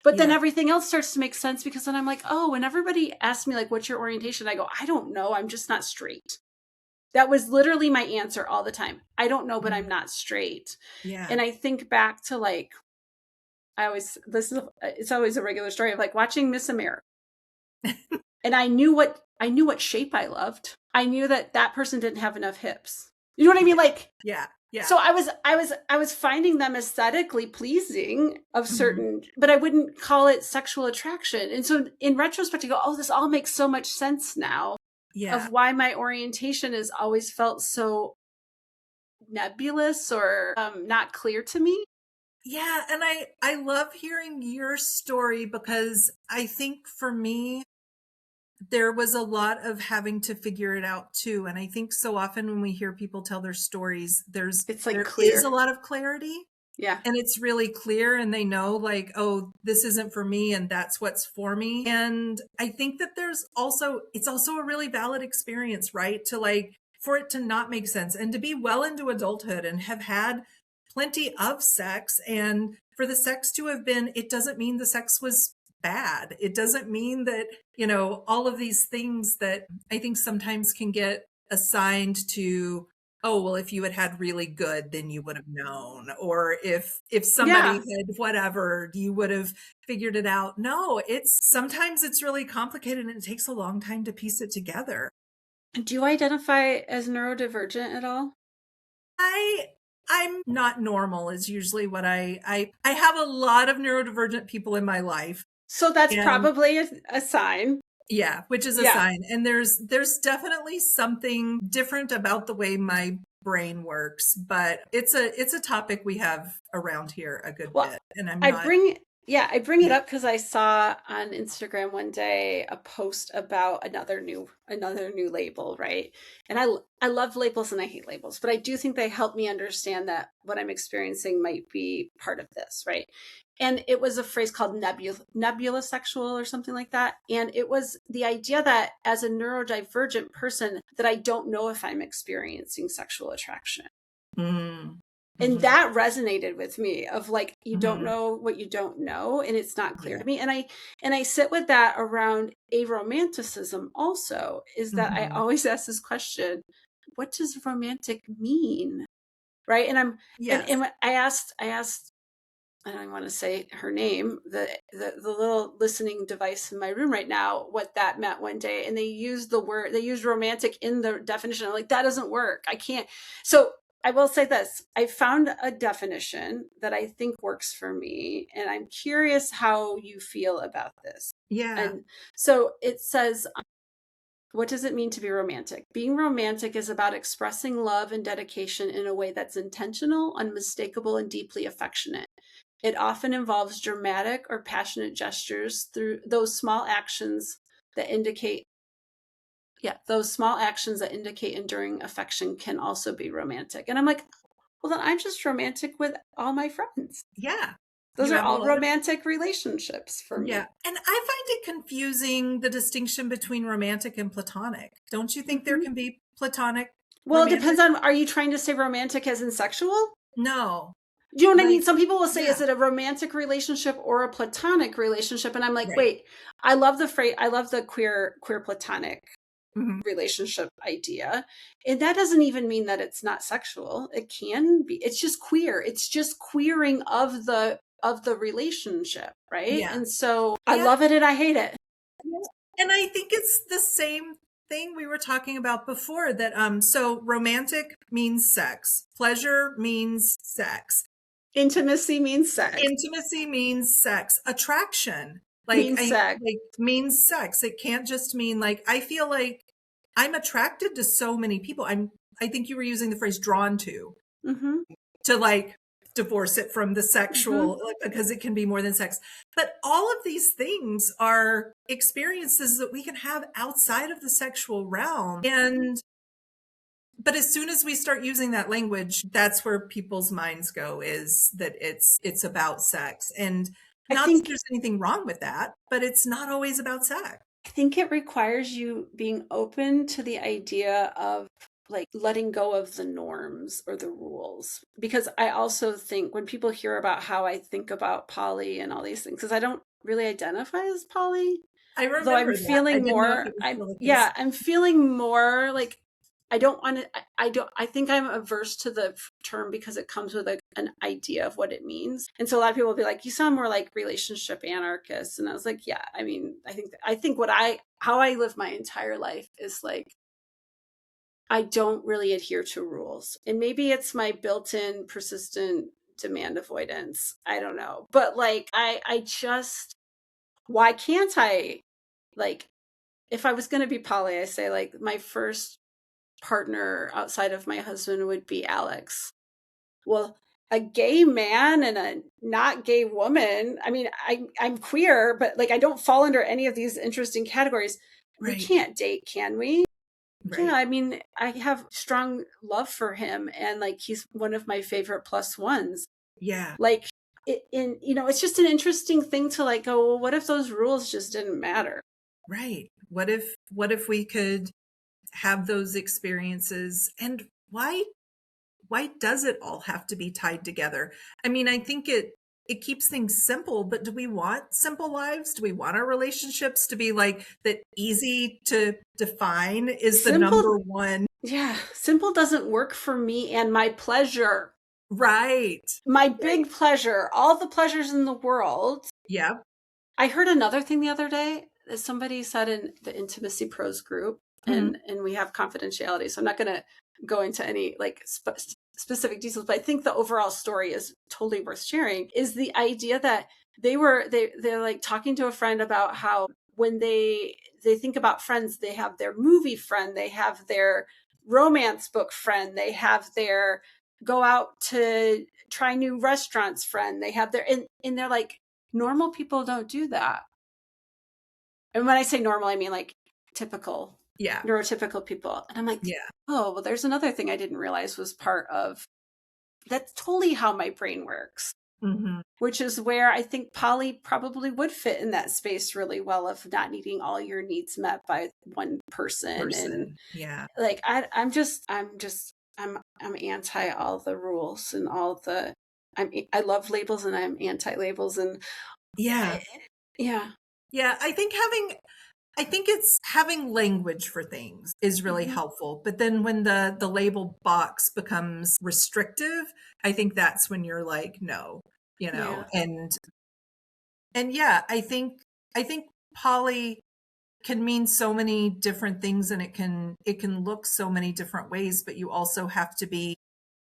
But then everything else starts to make sense, because then I'm like, oh, when everybody asks me like, what's your orientation? I go, I don't know. I'm just not straight. That was literally my answer all the time. I don't know, but I'm not straight. Yeah. And I think back to like, it's always a regular story of like watching Miss America. And I knew what shape I loved. I knew that person didn't have enough hips. You know what I mean? Like, yeah. So I was finding them aesthetically pleasing of certain, but I wouldn't call it sexual attraction. And so in retrospect, I go, oh, this all makes so much sense now. Of why my orientation has always felt so nebulous or not clear to me. Yeah. And I love hearing your story, because I think for me, there was a lot of having to figure it out too. And I think so often when we hear people tell their stories, there clear. is a lot of clarity. Yeah. And it's really clear, and they know like, oh, this isn't for me and that's what's for me. And I think that it's also a really valid experience, right? To like, for it to not make sense and to be well into adulthood and have had plenty of sex, and for the sex to have been, it doesn't mean the sex was bad. It doesn't mean that, all of these things that I think sometimes can get assigned to, oh, well, if you had really good, then you would have known. Or if somebody had whatever, you would have figured it out. No, sometimes it's really complicated and it takes a long time to piece it together. Do you identify as neurodivergent at all? I'm not normal is usually what I have a lot of neurodivergent people in my life. So that's probably a sign. Yeah, which is a sign. And there's definitely something different about the way my brain works, but it's a topic we have around here a good bit. And I bring it up because I saw on Instagram one day a post about another new label, right? And I love labels and I hate labels, but I do think they help me understand that what I'm experiencing might be part of this, right? And it was a phrase called nebulosexual or something like that. And it was the idea that as a neurodivergent person, that I don't know if I'm experiencing sexual attraction. Mm-hmm. And that resonated with me of like, you don't know what you don't know. And it's not clear to me. And I sit with that around aromanticism also, is that I always ask this question, what does romantic mean? Right. And and I asked, I don't want to say her name, the little listening device in my room right now, what that meant one day. And they used romantic in the definition. I'm like, that doesn't work. I can't. So I will say this, I found a definition that I think works for me. And I'm curious how you feel about this. Yeah. And so it says, what does it mean to be romantic? Being romantic is about expressing love and dedication in a way that's intentional, unmistakable, and deeply affectionate. It often involves dramatic or passionate gestures through those small actions that indicate enduring affection can also be romantic. And I'm like, well, then I'm just romantic with all my friends. Yeah. Those are all romantic relationships for me. Yeah. And I find it confusing, the distinction between romantic and platonic. Don't you think there can be platonic? Well, romantic? It depends on, are you trying to say romantic as in sexual? No. Do you know what I mean? Some people will say, is it a romantic relationship or a platonic relationship? And I'm like, wait, I love the phrase, I love the queer platonic relationship idea. And that doesn't even mean that it's not sexual. It can be. It's just queer. It's just queering of the relationship, right? Yeah. And so I love it and I hate it. And I think it's the same thing we were talking about before, that so romantic means sex, pleasure means sex, intimacy means sex, attraction means sex. It can't just mean like, I feel like I'm attracted to so many people. I think you were using the phrase drawn to like divorce it from the sexual, because it can be more than sex. But all of these things are experiences that we can have outside of the sexual realm. But as soon as we start using that language, that's where people's minds go, is that it's about sex. And not that there's anything wrong with that, but it's not always about sex. I think it requires you being open to the idea of like letting go of the norms or the rules. Because I also think when people hear about how I think about poly and all these things, because I don't really identify as poly. I remember I'm feeling more, I'm feeling more like, I think I'm averse to the term because it comes with an idea of what it means. And so a lot of people will be like, you sound more like relationship anarchist. And I was like, yeah, I mean, I think how I live my entire life is like, I don't really adhere to rules. And maybe it's my built-in persistent demand avoidance. I don't know. But like, I just, why can't I, like, if I was going to be poly, I say like my first partner outside of my husband would be Alex. Well, a gay man and a not gay woman, I mean, I'm queer, but like I don't fall under any of these interesting categories. We Right. can't date, can we? Right. Yeah, I mean, I have strong love for him, and like he's one of my favorite plus ones. Yeah. Like it's just an interesting thing to like go, well, what if those rules just didn't matter? Right. What if we could have those experiences, and why does it all have to be tied together? I mean, I think it keeps things simple, but do we want simple lives? Do we want our relationships to be like that easy to define is the Simple, number one? yeah, simple doesn't work for me and my pleasure. Right. My Right. big pleasure, all the pleasures in the world. Yeah. I heard another thing the other day that somebody said in the Intimacy Pros group, Mhm. and we have confidentiality, so I'm not going to go into any like specific details, but I think the overall story is totally worth sharing. Is the idea that they're like talking to a friend about how when they think about friends, they have their movie friend, they have their romance book friend, they have their go out to try new restaurants friend, they have their and they're like, normal people don't do that. And when I say normal, I mean like typical, Yeah. neurotypical people. And I'm like, Yeah. oh, well, there's another thing I didn't realize was part of that's totally how my brain works, Mhm. which is where I think poly probably would fit in that space really well of not needing all your needs met by one person. And Yeah. like, I'm anti all the rules and all the, I love labels and I'm anti labels. And Yeah. I, yeah. Yeah. I think it's having language for things is really Mhm. helpful. But then when the label box becomes restrictive, I think that's when you're like, no, Yeah. and yeah, I think poly can mean so many different things, and it can look so many different ways, but you also have to be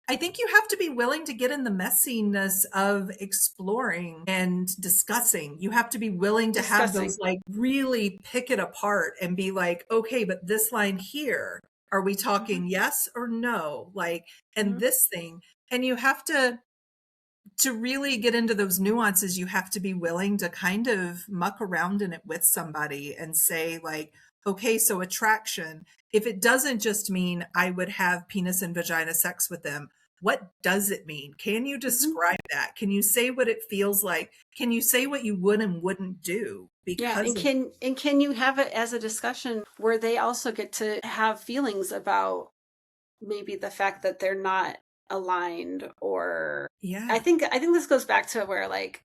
I think you have to be willing to get in the messiness of exploring and discussing. You have to be willing to have Discussing. those like really pick it apart and be like, okay, but this line here, are we talking yes or no? Like, and Mhm. this thing. And you have to really get into those nuances, you have to be willing to kind of muck around in it with somebody and say like, okay, so attraction, if it doesn't just mean I would have penis and vagina sex with them, what does it mean? Can you Mhm. describe that? Can you say what it feels like? Can you say what you would and wouldn't do Yeah, because of and can you have it as a discussion where they also get to have feelings about maybe the fact that they're not aligned? Or yeah. I think this goes back to where like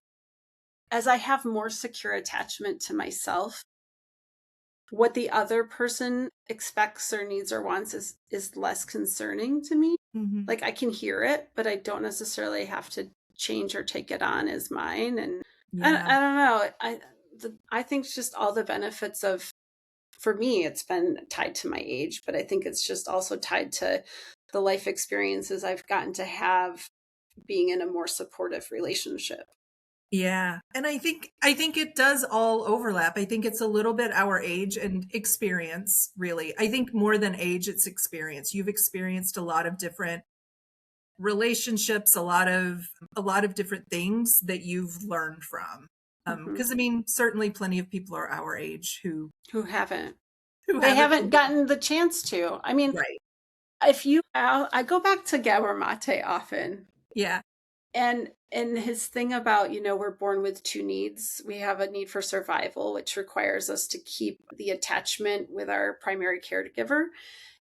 as I have more secure attachment to myself, what the other person expects or needs or wants is less concerning to me. Mhm. Like I can hear it, but I don't necessarily have to change or take it on as mine. And Yeah. I don't know. I think it's just all the benefits of, for me, it's been tied to my age, but I think it's just also tied to the life experiences I've gotten to have being in a more supportive relationship. Yeah. And I think it does all overlap. I think it's a little bit our age and experience, really. I think more than age, it's experience. You've experienced a lot of different relationships, a lot of different things that you've learned from. Hmm. Because I mean, certainly plenty of people are our age Who haven't? who They haven't haven't gotten the chance to. I mean, right. if you, I go back to Gabor Mate often, Yeah. and his thing about, we're born with two needs. We have a need for survival, which requires us to keep the attachment with our primary caregiver,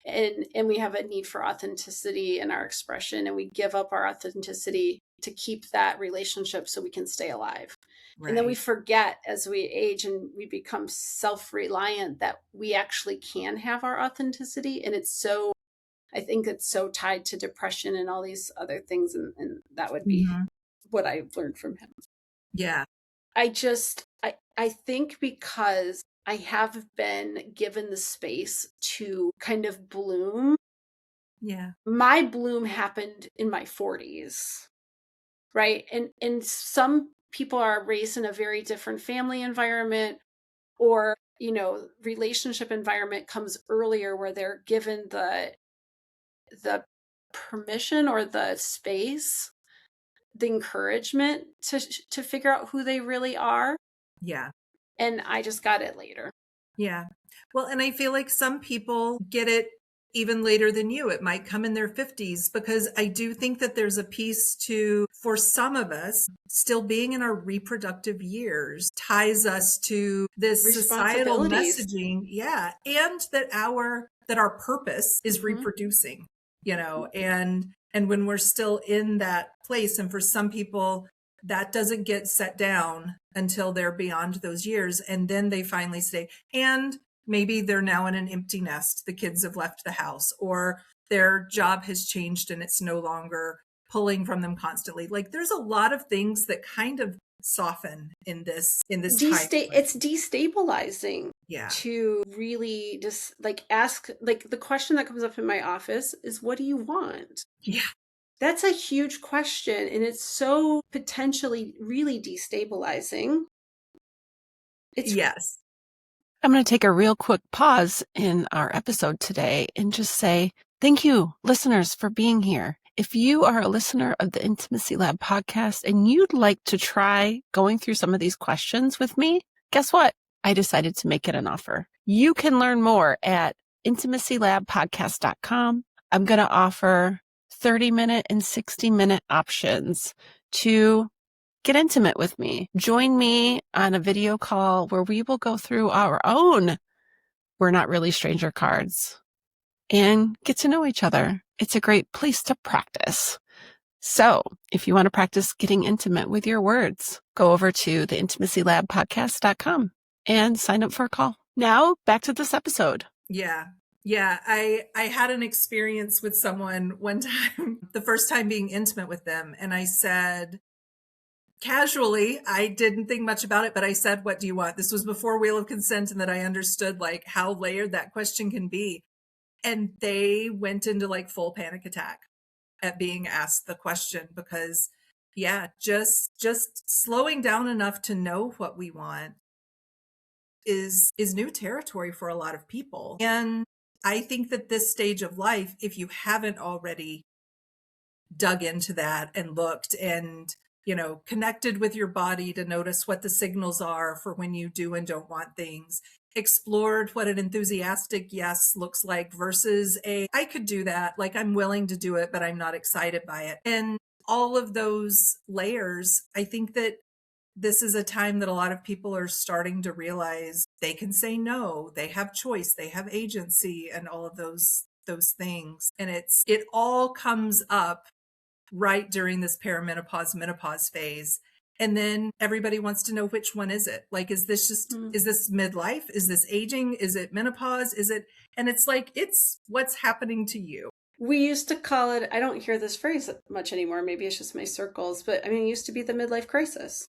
and we have a need for authenticity in our expression, and we give up our authenticity to keep that relationship so we can stay alive. And then we Right. forget as we age and we become self-reliant that we actually can have our authenticity. And I think it's so tied to depression and all these other things. And that would be Mhm. what I've learned from him. Yeah. I think because I have been given the space to kind of bloom. Yeah. My bloom happened in my 40s, right? And some people are raised in a very different family environment, or relationship environment comes earlier where they're given the permission or the space, the encouragement to figure out who they really are. Yeah. And I just got it later. Yeah. Well, and I feel like some people get it even later than you. It might come in their 50s, because I do think that there's a piece to, for some of us, still being in our reproductive years ties us to this societal Responsibilities. messaging. Yeah. And that our purpose is reproducing, and when we're still in that place, and for some people that doesn't get set down until they're beyond those years, and then they finally say, and maybe they're now in an empty nest. The kids have left the house, or their job has changed and it's no longer pulling from them constantly. Like, there's a lot of things that kind of soften in this time. It's destabilizing. Yeah. To really just ask, the question that comes up in my office is, what do you want? Yeah. That's a huge question, and it's so potentially really destabilizing. Yes. I'm going to take a real quick pause in our episode today and just say thank you, listeners, for being here. If you are a listener of the Intimacy Lab podcast and you'd like to try going through some of these questions with me, guess what? I decided to make it an offer. You can learn more at intimacylabpodcast.com. I'm going to offer 30-minute and 60-minute options to get intimate with me. Join me on a video call where we will go through our own We're Not Really Stranger cards and get to know each other. It's a great place to practice. So if you want to practice getting intimate with your words, go over to the intimacylabpodcast.com and sign up for a call. Now back to this episode. Yeah. Yeah. I had an experience with someone one time, the first time being intimate with them. And I said, casually, I didn't think much about it, but I said, what do you want? This was before Wheel of Consent, and that I understood how layered that question can be. And they went into full panic attack at being asked the question, because just slowing down enough to know what we want is new territory for a lot of people. And I think that this stage of life, if you haven't already dug into that and looked and connected with your body to notice what the signals are for when you do and don't want things, explored what an enthusiastic yes looks like versus I could do that, I'm willing to do it, but I'm not excited by it. And all of those layers, I think that this is a time that a lot of people are starting to realize they can say no, they have choice, they have agency, and all of those things. And it all comes up right during this perimenopause, menopause phase. And then everybody wants to know, which one is it? Is this is this midlife? Is this aging? Is it menopause? And it's it's what's happening to you. We used to call it, I don't hear this phrase much anymore. Maybe it's just my circles, but it used to be the midlife crisis.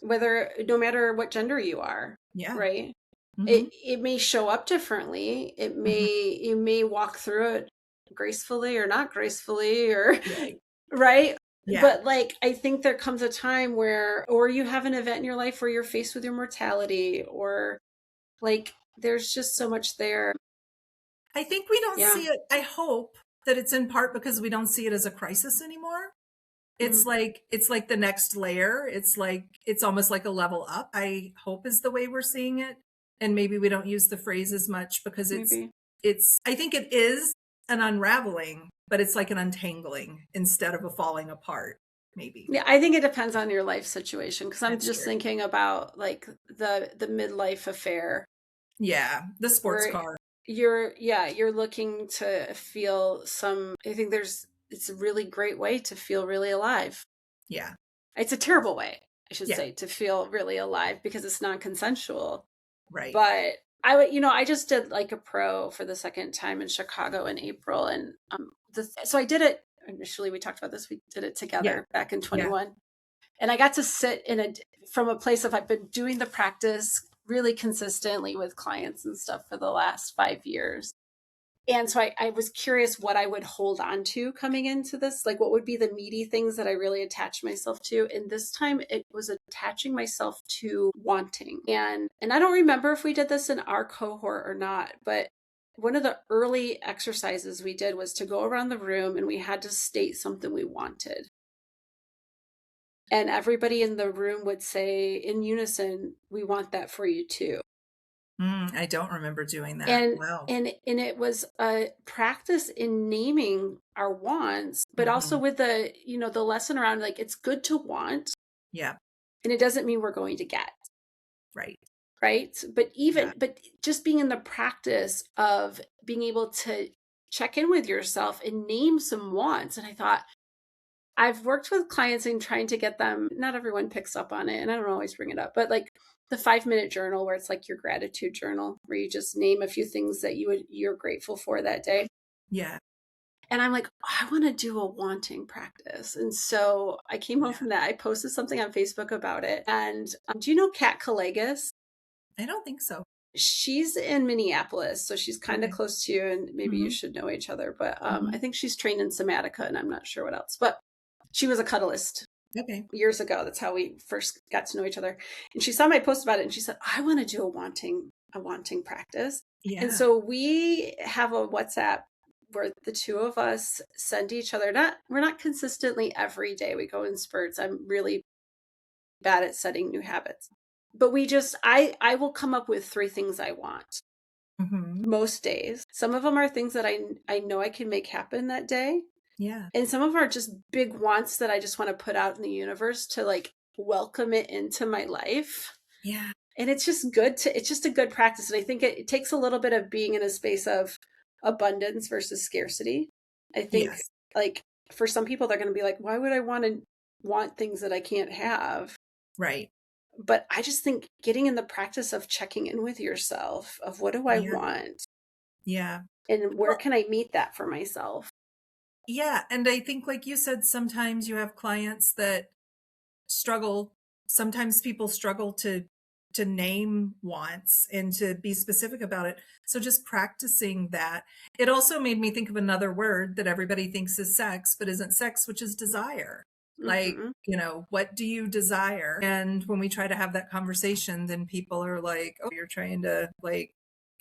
No matter what gender you are. Yeah. Right. Mm-hmm. It may show up differently. You may walk through it gracefully or not gracefully, or right. Yeah. But I think there comes a time or you have an event in your life where you're faced with your mortality, or there's just so much there. I think we don't see it. I hope that it's in part because we don't see it as a crisis anymore. It's it's the next layer. It's almost like a level up, I hope, is the way we're seeing it. And maybe we don't use the phrase as much because I think it is an unraveling, but it's an untangling instead of a falling apart, maybe. Yeah, I think it depends on your life situation, because I'm just thinking about the midlife affair. Yeah, the sports car. You're looking to feel I think it's a really great way to feel really alive. Yeah. It's a terrible way, I should say, to feel really alive because it's non-consensual. Right. But I just did a pro for the second time in Chicago in April. And so I did it initially. We talked about this. We did it together back in 21. Yeah. And I got to sit from a place of, I've been doing the practice really consistently with clients and stuff for the last 5 years. And so I was curious what I would hold on to coming into this, what would be the meaty things that I really attach myself to. And this time it was attaching myself to wanting. And I don't remember if we did this in our cohort or not, but one of the early exercises we did was to go around the room and we had to state something we wanted. And everybody in the room would say in unison, we want that for you too. I don't remember doing that. And Wow. it was a practice in naming our wants, but also Mhm. with the, the lesson around like it's good to want Yeah. and it doesn't mean we're going to get, Right. right? Yeah. But just being in the practice of being able to check in with yourself and name some wants. And I thought, I've worked with clients and trying to get them, not everyone picks up on it, and I don't always bring it up, but like the 5-minute journal where it's like your gratitude journal, where you just name a few things that you're grateful for that day. Yeah. And I'm like, oh, I want to do a wanting practice. And so I came home Yeah. from that. I posted something on Facebook about it. And do you know Kat Kalegas? I don't think so. She's in Minneapolis, so she's kind of Okay. close to you, and maybe you Mhm. should know each other. But I Mhm. think she's trained in somatica, and I'm not sure what else. But she was a cuddlist Okay. years ago. That's how we first got to know each other. And she saw my post about it, and she said, "I want to do a wanting practice." And Yeah. so we have a WhatsApp where the two of us send each other. We're not consistently every day. We go in spurts. I'm really bad at setting new habits. But we just I will come up with 3 things I want Mhm. most days. Some of them are things that I know I can make happen that day. Yeah. And some of them are just big wants that I just want to put out in the universe to like welcome it into my life. Yeah. And it's just it's just a good practice. And I think it takes a little bit of being in a space of abundance versus scarcity. I think Yes. like for some people, they're going to be like, why would I want things that I can't have? Right. But I just think getting in the practice of checking in with yourself of what do I Yeah. want Yeah. and where Well, can I meet that for myself? yeah. And I think, like you said, sometimes you have clients that struggle. Sometimes people struggle to name wants and to be specific about it. So just practicing that. It also made me think of another word that everybody thinks is sex, but isn't sex, which is desire. Like, Hmm. what do you desire? And when we try to have that conversation, then people are like, oh, you're trying to like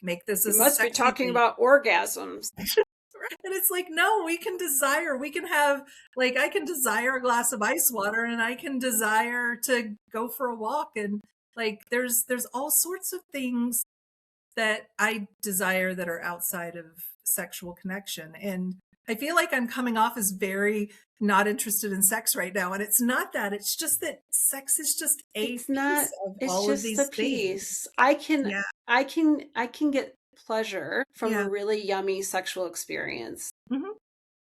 make this a You must be sexy talking thing. about orgasms. And it's like, no, we can desire. We can have, like, I can desire a glass of ice water and I can desire to go for a walk. And like, there's all sorts of things that I desire that are outside of sexual connection. And I feel like I'm coming off as very not interested in sex right now. And it's not that, it's just that sex is just a It's not, piece of it's all of just a these things. piece. Yeah. I can get pleasure from a Yeah. really yummy sexual experience. Hmm.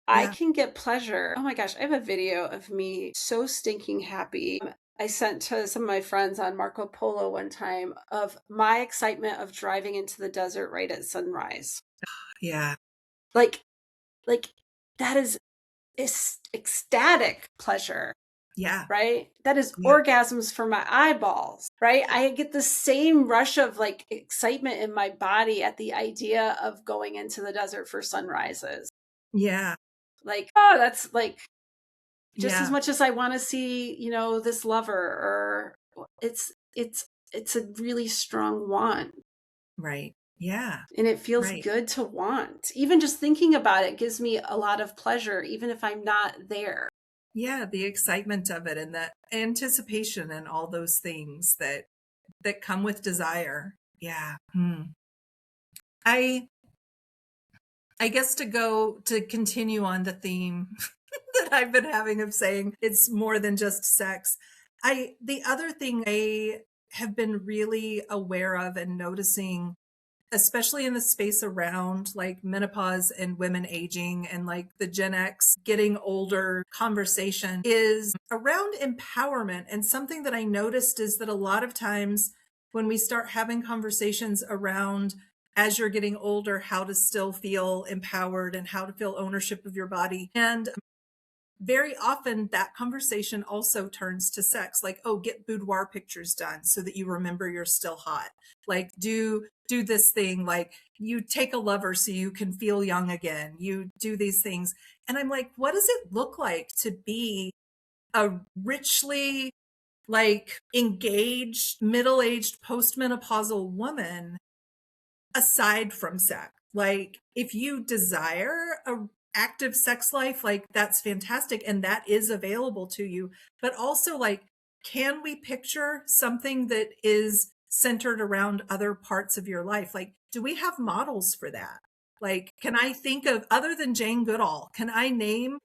I Yeah. can get pleasure. Oh my gosh, I have a video of me so stinking happy. I sent to some of my friends on Marco Polo one time of my excitement of driving into the desert right at sunrise. Yeah. Like, like that is ecstatic pleasure, Yeah. right? That is Yeah. orgasms for my eyeballs, right? I get the same rush of like excitement in my body at the idea of going into the desert for sunrises. Yeah. Like, oh, that's like just as Yeah. much as I want to see, this lover or it's a really strong want. Right. Yeah. And it feels Right. good to want. Even just thinking about it gives me a lot of pleasure, even if I'm not there. Yeah, the excitement of it and that anticipation and all those things that come with desire. Yeah. I I guess to continue on the theme that I've been having of saying it's more than just sex. The other thing I have been really aware of and noticing, especially in the space around like menopause and women aging and like the Gen X getting older conversation, is around empowerment. And something that I noticed is that a lot of times when we start having conversations around, as you're getting older, how to still feel empowered and how to feel ownership of your body. And very often that conversation also turns to sex, like, oh, get boudoir pictures done so that you remember you're still hot. Like do this thing, like you take a lover so you can feel young again. You do these things. And I'm like, what does it look like to be a richly like engaged, middle-aged, postmenopausal woman aside from sex? Like if you desire a active sex life, like that's fantastic and that is available to you, but also like, can we picture something that is centered around other parts of your life. Like, do we have models for that? Like, can I think of, other than Jane Goodall, can I name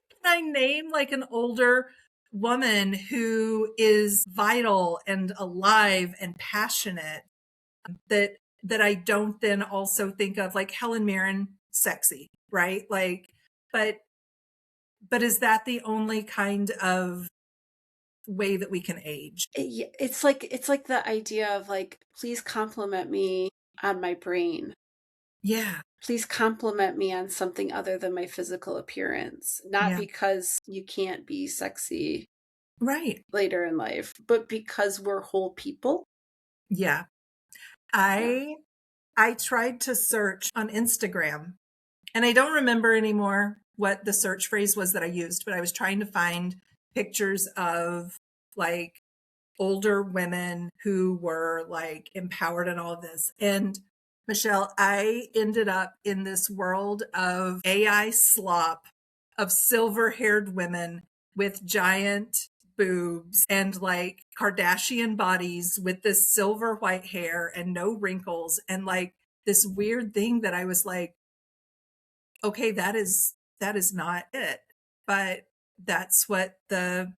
like an older woman who is vital and alive and passionate, that I don't then also think of, like Helen Mirren, sexy, right? Like, but is that the only kind of way that we can age? It's like the idea of like, please compliment me on my brain. Yeah. Please compliment me on something other than my physical appearance. Not Yeah. because you can't be sexy Right. later in life, but because we're whole people. Yeah. I tried to search on Instagram, and I don't remember anymore what the search phrase was that I used, but I was trying to find pictures of like older women who were like empowered and all of this. And Michelle, I ended up in this world of AI slop of silver-haired women with giant boobs and like Kardashian bodies with this silver white hair and no wrinkles, and like this weird thing that I was like, okay, that is not it. But that's what the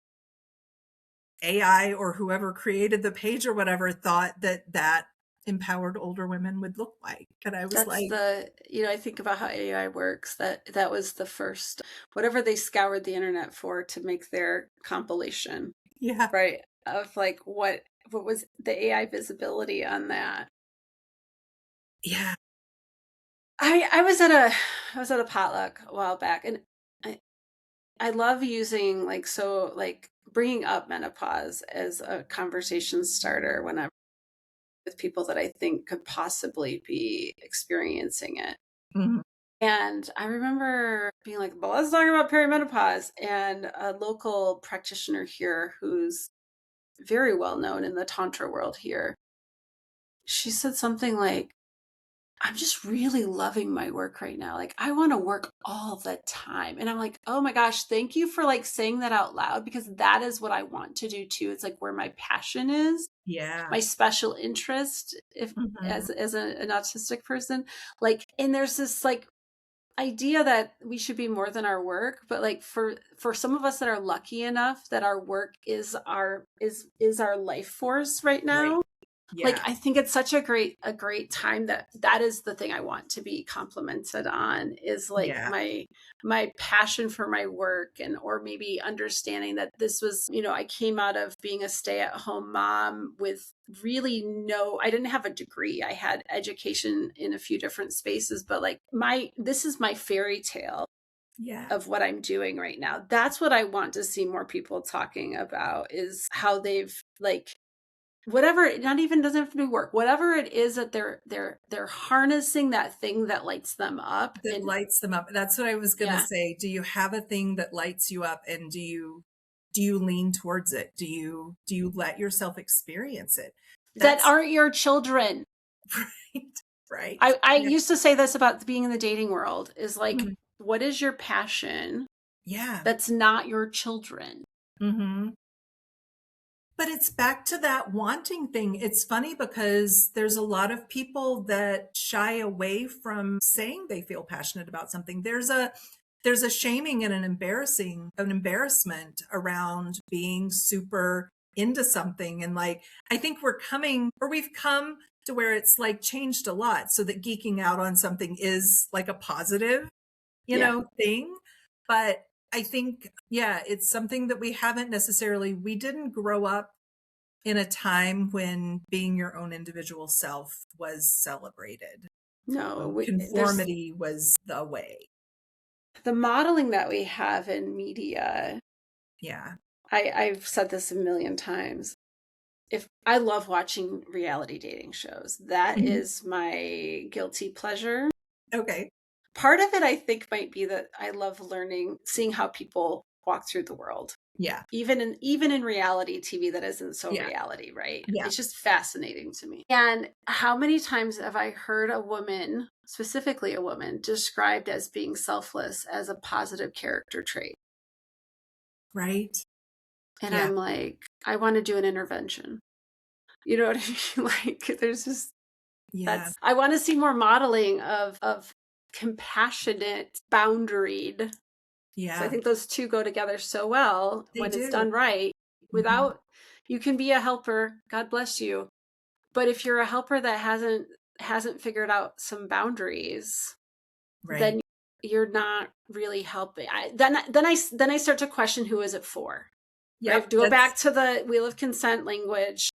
AI or whoever created the page or whatever thought that empowered older women would look like. And I was That's like, I think about how AI works. That was the first, whatever they scoured the internet for to make their compilation, yeah, right? Of like what was the AI visibility on that? yeah, I was at a potluck a while back, and I love using like bringing up menopause as a conversation starter whenever with people that I think could possibly be experiencing it. mhm, And I remember being like, well, let's talk about perimenopause. And a local practitioner here who's very well known in the Tantra world here, she said something like, I'm just really loving my work right now. Like, I want to work all the time. And I'm like, oh my gosh, thank you for like saying that out loud, because that is what I want to do too. It's like where my passion is, yeah, my special interest, if mhm, an autistic person. Like, and there's this like idea that we should be more than our work, but like for some of us that are lucky enough that our work is our life force right right, now, like yeah, I think it's such a great time that is the thing I want to be complimented on, is like yeah, my passion for my work, and or maybe understanding that this was, I came out of being a stay-at-home mom with really I didn't have a degree. I had education in a few different spaces, but like this is my fairy tale yeah. of what I'm doing right now. That's what I want to see more people talking about, is how they've like whatever, not even doesn't have to be work, whatever it is that they're harnessing that thing that lights them up. That And lights them up. That's what I was going to yeah, say. Do you have a thing that lights you up, and do you lean towards it? Do you let yourself experience it? that That's aren't your children. right. Right. I Yeah. used to say this about being in the dating world, is like, Mhm. what is your passion Yeah. that's not your children? Mhm. But it's back to that wanting thing. It's funny because there's a lot of people that shy away from saying they feel passionate about something. There's a shaming and an embarrassment around being super into something. And like, I think we've come to where it's like changed a lot, so that geeking out on something is like a positive, Yeah. thing. But I think, yeah, it's something that we didn't grow up in a time when being your own individual self was celebrated. No, there's Conformity was the way. the modeling that we have in media. Yeah. I've said this a million times. If I love watching reality dating shows, that Mhm. is my guilty pleasure. Okay. Part of it, I think, might be that I love seeing how people walk through the world. Yeah. Even in reality TV that isn't so Yeah. reality, right? Yeah. It's just fascinating to me. And how many times have I heard a woman, specifically a woman, described as being selfless as a positive character trait? Right. And Yeah. I'm like, I want to do an intervention. You know what I mean? Like there's just, Yeah. I want to see more modeling of compassionate boundaried. So I Yeah. think those two go together so well They when it's do. done right. Mhm. Without, you can be a helper, God bless you. But if you're a helper that hasn't figured out some boundaries, Right. then you're not really helping. Then I start to question, who is it for? Right? Yep. Do it That's, back to the wheel of consent language.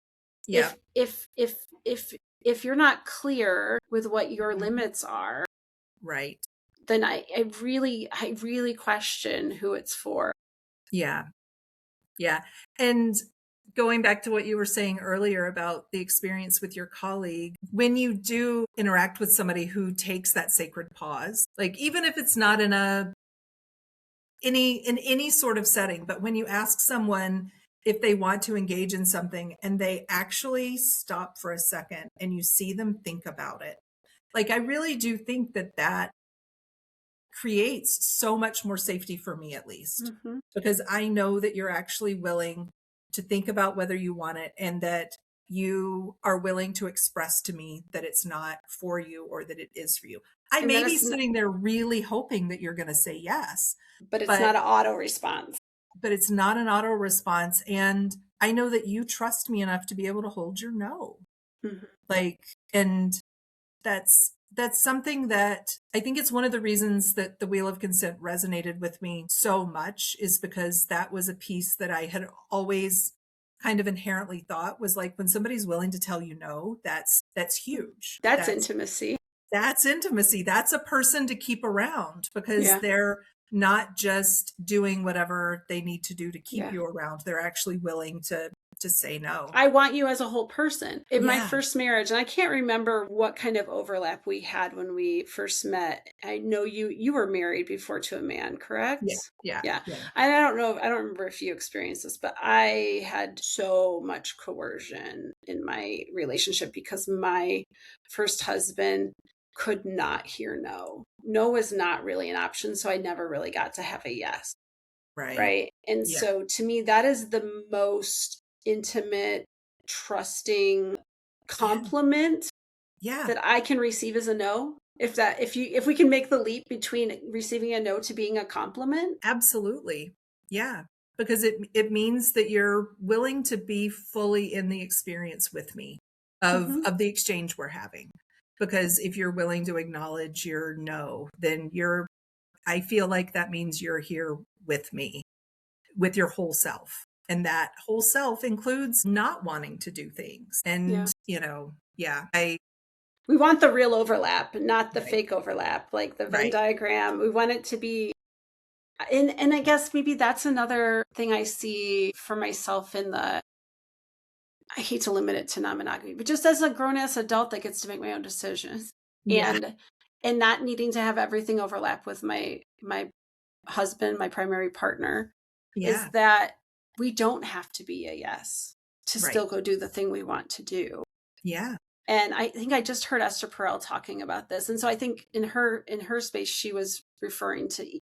yeah. If you're not clear with what your Mhm. limits are, Right. then I really question who it's for. Yeah. Yeah. And going back to what you were saying earlier about the experience with your colleague, when you do interact with somebody who takes that sacred pause, like even if it's not in any sort of setting, but when you ask someone if they want to engage in something and they actually stop for a second and you see them think about it, like I really do think that that creates so much more safety for me, at least, Mm-hmm. because I know that you're actually willing to think about whether you want it and that you are willing to express to me that it's not for you or that it is for you. I And may then be sitting there really hoping that you're going to say yes, but it's but not an auto response. it's not an auto response. And I know that you trust me enough to be able to hold your no. Mm-hmm. Like, and that's something that I think it's one of the reasons that the Wheel of Consent resonated with me so much, is because that was a piece that I had always kind of inherently thought was like, when somebody's willing to tell you no, that's huge. That's intimacy. That's intimacy. That's a person to keep around because Yeah. they're not just doing whatever they need to do to keep Yeah. you around. They're actually willing to say no. I want you as a whole person. In my Yeah. first marriage, and I can't remember what kind of overlap we had when we first met. I know you were married before to a man, correct? Yeah. Yeah. Yeah. Yeah. And I don't remember if you experienced this, but I had so much coercion in my relationship because my first husband could not hear no. No was not really an option, so I never really got to have a yes. Right. And Yeah. so to me, that is the most intimate, trusting compliment Yeah. that I can receive as a no. If we can make the leap between receiving a no to being a compliment. Absolutely. Yeah. Because it means that you're willing to be fully in the experience with me Mm-hmm. of the exchange we're having. Because if you're willing to acknowledge your no, then I feel like that means you're here with me, with your whole self. And that whole self includes not wanting to do things. And, Yeah. I We want the real overlap, not the right, fake overlap, like the Venn right. diagram. We want it to be, and I guess maybe that's another thing I see for myself I hate to limit it to non-monogamy, but just as a grown-ass adult that gets to make my own decisions, Yeah. and not needing to have everything overlap with my husband, my primary partner, is Yeah. that we don't have to be a yes to Right. still go do the thing we want to do. Yeah. And I think I just heard Esther Perel talking about this. And so I think in her space, she was referring to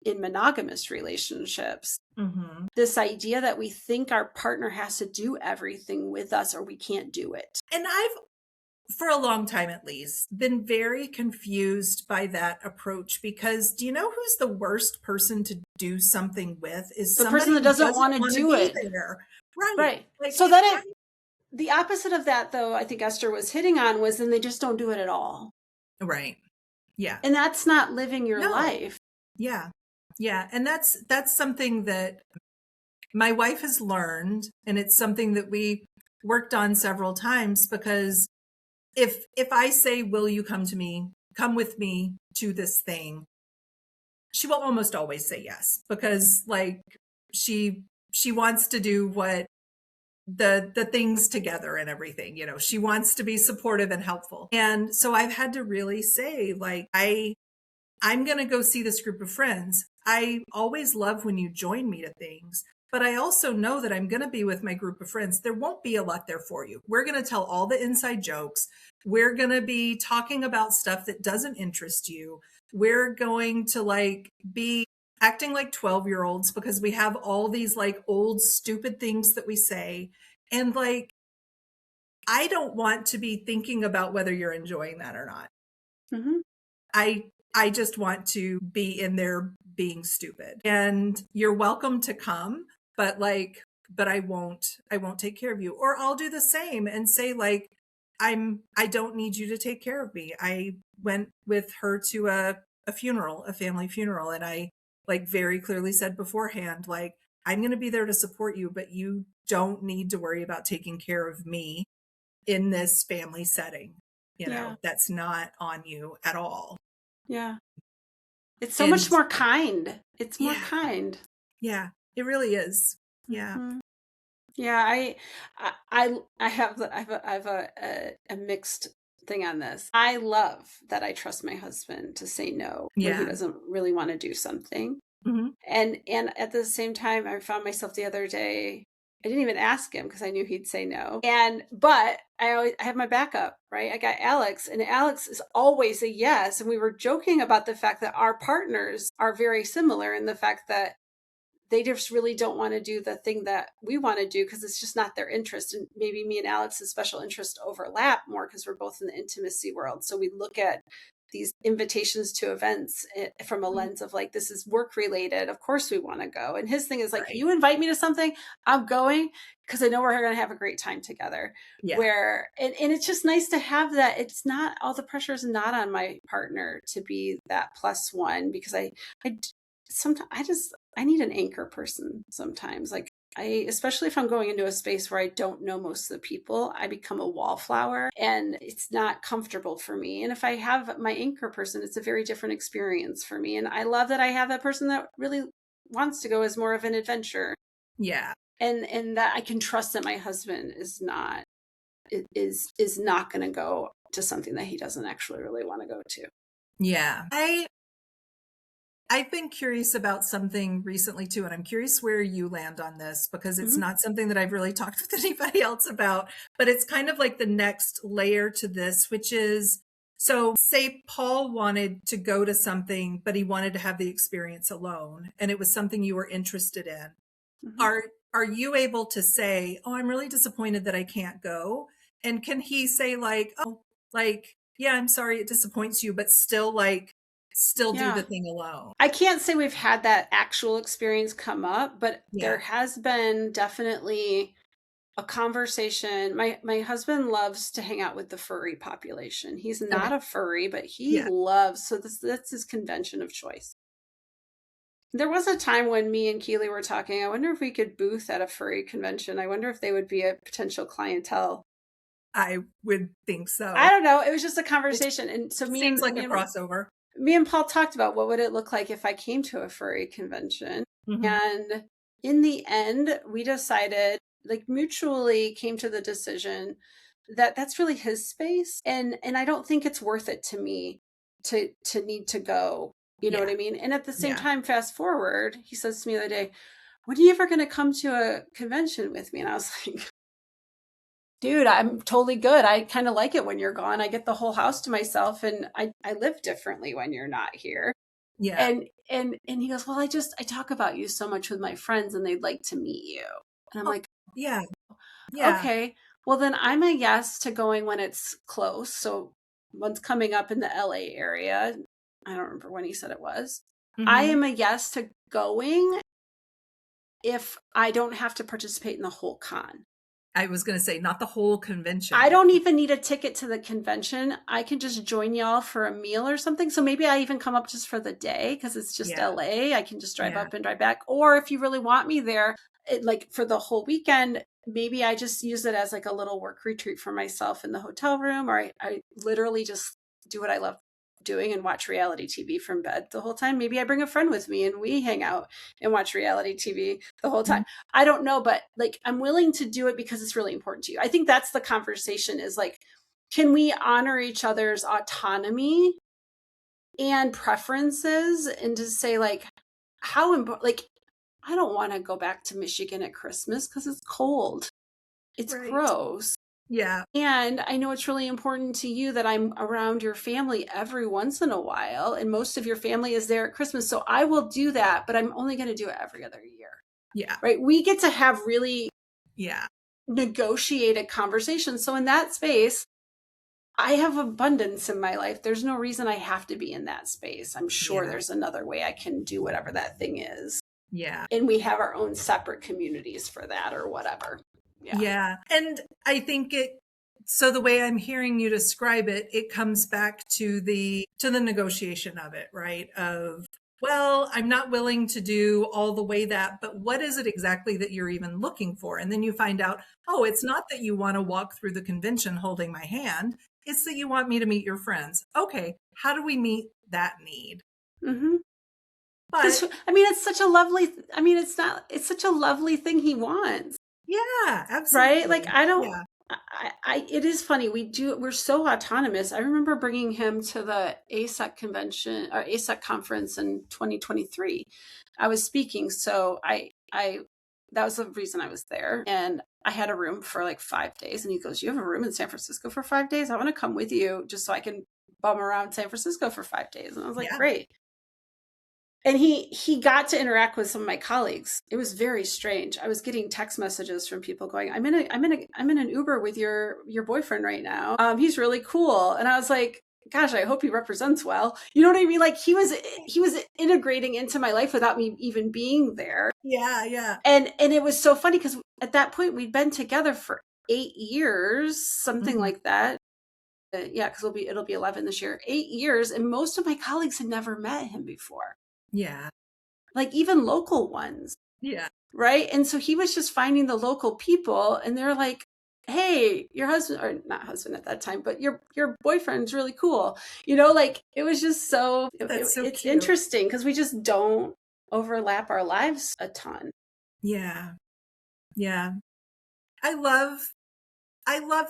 in monogamous relationships, Mm-hmm. this idea that we think our partner has to do everything with us or we can't do it. And for a long time at least, been very confused by that approach, because do you know who's the worst person to do something with? Is The somebody person that who doesn't want to want to do be it. there. Right. Right. Like, So then the opposite of that, though, I think Esther was hitting on, was then they just don't do it at all. right. Yeah. And that's not living your No. life. Yeah. Yeah. And that's something that my wife has learned. And it's something that we worked on several times, because if I say, will you come with me to this thing, she will almost always say yes, because like she wants to do what the things together and everything, she wants to be supportive and helpful. And so I've had to really say, like, I'm going to go see this group of friends. I always love when you join me to things, but I also know that I'm going to be with my group of friends. There won't be a lot there for you. We're going to tell all the inside jokes. We're going to be talking about stuff that doesn't interest you. We're going to be acting like 12-year-olds because we have all these old stupid things that we say. And I don't want to be thinking about whether you're enjoying that or not. Mm-hmm. I just want to be in there being stupid, and you're welcome to come, but I won't take care of you. Or I'll do the same and say like, I don't need you to take care of me. I went with her to a funeral, a family funeral. And I like very clearly said beforehand, like, I'm going to be there to support you, but you don't need to worry about taking care of me in this family setting. That's not on you at all. Yeah. It's so much more kind. It's more kind. Yeah, it really is. Yeah. Mm-hmm. Yeah, I have a mixed thing on this. I love that I trust my husband to say no when he doesn't really want to do something. Mm-hmm. And at the same time, I found myself the other day, I didn't even ask him because I knew he'd say no. But I have my backup, right? I got Alex, and Alex is always a yes. And we were joking about the fact that our partners are very similar in the fact that they just really don't want to do the thing that we want to do because it's just not their interest. And maybe me and Alex's special interest overlap more because we're both in the intimacy world. So we look at these invitations to events from a lens of like, this is work related. Of course we want to go. And his thing is like, you invite me to something, I'm going because I know we're going to have a great time together. Yeah. And it's just nice to have that. It's not, all the pressure is not on my partner to be that plus one, because sometimes I need an anchor person sometimes. Like especially if I'm going into a space where I don't know most of the people, I become a wallflower and it's not comfortable for me. And if I have my anchor person, it's a very different experience for me. And I love that I have that person that really wants to go as more of an adventure. Yeah. And that I can trust that my husband is not going to go to something that he doesn't actually really want to go to. Yeah. I've been curious about something recently too, and I'm curious where you land on this because it's not something that I've really talked with anybody else about, but it's kind of like the next layer to this, which is, so say Paul wanted to go to something, but he wanted to have the experience alone, and it was something you were interested in. Mm-hmm. Are you able to say, oh, I'm really disappointed that I can't go? And can he say like, oh, like, yeah, I'm sorry it disappoints you, but still do the thing alone? I can't say we've had that actual experience come up, but there has been definitely a conversation. My husband loves to hang out with the furry population. He's not a furry, but he loves, so that's his convention of choice. There was a time when me and Keely were talking, I wonder if we could booth at a furry convention. I wonder if they would be a potential clientele. I would think so. I don't know. It was just a conversation. And so seems like a crossover. Me and Paul talked about what would it look like if I came to a furry convention. Mm-hmm. And in the end, we decided, like mutually came to the decision that that's really his space. And I don't think it's worth it to me to need to go, you know what I mean? And at the same time, fast forward, he says to me the other day, when are you ever going to come to a convention with me? And I was like, dude, I'm totally good. I kind of like it when you're gone. I get the whole house to myself, and I live differently when you're not here. Yeah. And he goes, well, I talk about you so much with my friends and they'd like to meet you. And I'm like, yeah. Okay. Well, then I'm a yes to going when it's close. So one's coming up in the LA area. I don't remember when he said it was. Mm-hmm. I am a yes to going if I don't have to participate in the whole con. I was going to say, not the whole convention. I don't even need a ticket to the convention. I can just join y'all for a meal or something. So maybe I even come up just for the day because it's just LA. I can just drive up and drive back. Or if you really want me there, like for the whole weekend, maybe I just use it as like a little work retreat for myself in the hotel room, or I literally just do what I love doing and watch reality TV from bed the whole time. Maybe I bring a friend with me and we hang out and watch reality TV the whole time. Mm-hmm. I don't know, but like I'm willing to do it because it's really important to you. I think that's the conversation, is like, can we honor each other's autonomy and preferences, and to say like, how important, like, I don't want to go back to Michigan at Christmas because it's cold. It's gross. Yeah. And I know it's really important to you that I'm around your family every once in a while, and most of your family is there at Christmas. So I will do that, but I'm only going to do it every other year. Yeah. Right. We get to have really negotiated conversation. So in that space, I have abundance in my life. There's no reason I have to be in that space. I'm sure there's another way I can do whatever that thing is. Yeah. And we have our own separate communities for that or whatever. Yeah. And I think so the way I'm hearing you describe it, it comes back to the negotiation of it, right? Of, well, I'm not willing to do all the way that, but what is it exactly that you're even looking for? And then you find out, oh, it's not that you want to walk through the convention holding my hand. It's that you want me to meet your friends. Okay. How do we meet that need? Mm-hmm. But I mean, it's such a lovely, I mean, it's such a lovely thing he wants. Yeah, absolutely. Right? Like, I don't, it is funny. We're so autonomous. I remember bringing him to the ASEC convention or ASEC conference in 2023. I was speaking. So that was the reason I was there. And I had a room for like 5 days. And he goes, you have a room in San Francisco for 5 days? I want to come with you just so I can bum around San Francisco for 5 days. And I was like, great. And he got to interact with some of my colleagues. It was very strange. I was getting text messages from people going, I'm in an Uber with your boyfriend right now. He's really cool. And I was like, gosh, I hope he represents well. You know what I mean? Like he was integrating into my life without me even being there. Yeah, yeah. And it was so funny because at that point we'd been together for 8 years, something like that. Because it'll be 11 this year. 8 years, and most of my colleagues had never met him before. Yeah. Like even local ones. Yeah. Right. And so he was just finding the local people and they're like, hey, your husband, or not husband at that time, but your boyfriend's really cool. You know, like it was just it's cute. Interesting because we just don't overlap our lives a ton. Yeah. Yeah. I love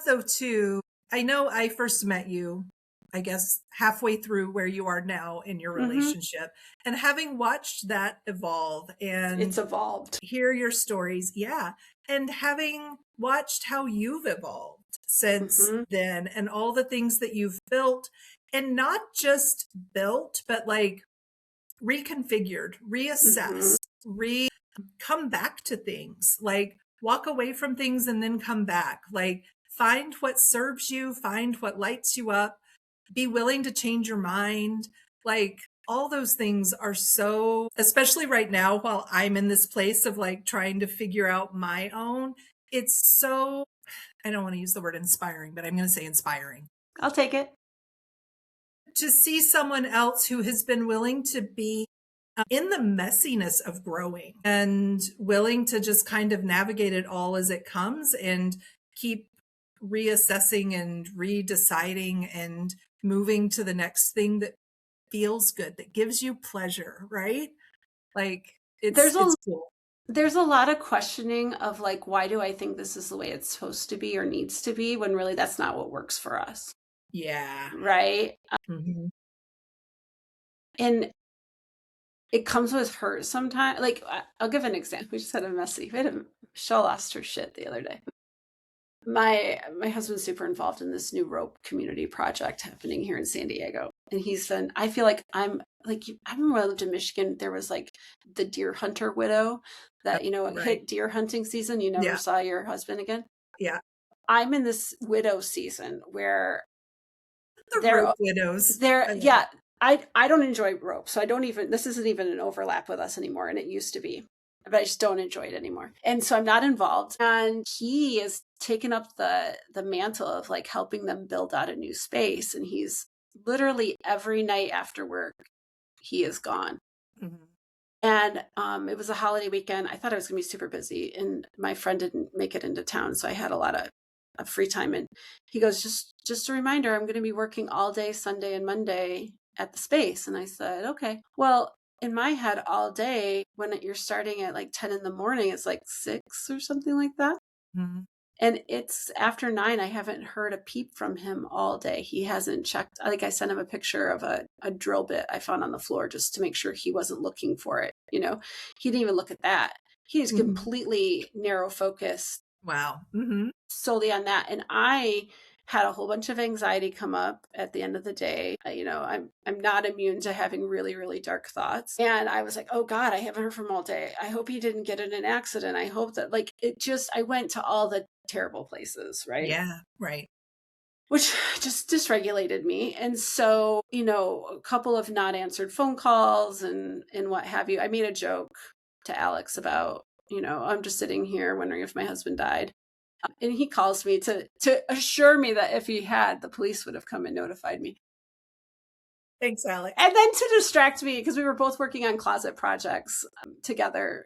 though too. I know I first met you, I guess, halfway through where you are now in your relationship, and having watched that evolve, and it's evolved, hear your stories. Yeah. And having watched how you've evolved since then and all the things that you've built, and not just built, but like reconfigured, reassessed, come back to things, like walk away from things and then come back, like find what serves you, find what lights you up, be willing to change your mind. Like all those things are so, especially right now while I'm in this place of like trying to figure out my own, it's so, I don't want to use the word inspiring, but I'm going to say inspiring. I'll take it. To see someone else who has been willing to be in the messiness of growing and willing to just kind of navigate it all as it comes and keep reassessing and redeciding and moving to the next thing that feels good, that gives you pleasure, right? Like it's cool. There's a lot of questioning of like, why do I think this is the way it's supposed to be or needs to be, when really that's not what works for us. Yeah. Right. And it comes with hurt sometimes. Like I'll give an example. We just had Michelle lost her shit the other day. My husband's super involved in this new rope community project happening here in San Diego. And I feel like I remember when I lived in Michigan, there was like the deer hunter widow that, hit deer hunting season. You never saw your husband again. Yeah. I'm in this widow season where rope widows. I don't enjoy rope. So this isn't even an overlap with us anymore. And it used to be, but I just don't enjoy it anymore. And so I'm not involved. And he is taken up the mantle of like helping them build out a new space. And he's literally every night after work, he is gone. And it was a holiday weekend. I thought I was going to be super busy and my friend didn't make it into town. So I had a lot of free time. And he goes, just a reminder, I'm going to be working all day, Sunday and Monday at the space. And I said, okay, well, in my head all day, when you're starting at like 10 in the morning, it's like 6 or something like that. And it's after 9. I haven't heard a peep from him all day. He hasn't checked. Like I sent him a picture of a drill bit I found on the floor just to make sure he wasn't looking for it. He didn't even look at that. He is completely narrow focused. Wow. Solely on that. And I had a whole bunch of anxiety come up at the end of the day. I'm not immune to having really, really dark thoughts. And I was like, oh God, I haven't heard from him all day. I hope he didn't get in an accident. I hope that I went to all the terrible places, right? Yeah, right. Which just dysregulated me. And so, a couple of not answered phone calls and what have you. I made a joke to Alex about, I'm just sitting here wondering if my husband died. And he calls me to assure me that if he had, the police would have come and notified me. Thanks, Alex. And then to distract me, because we were both working on closet projects together,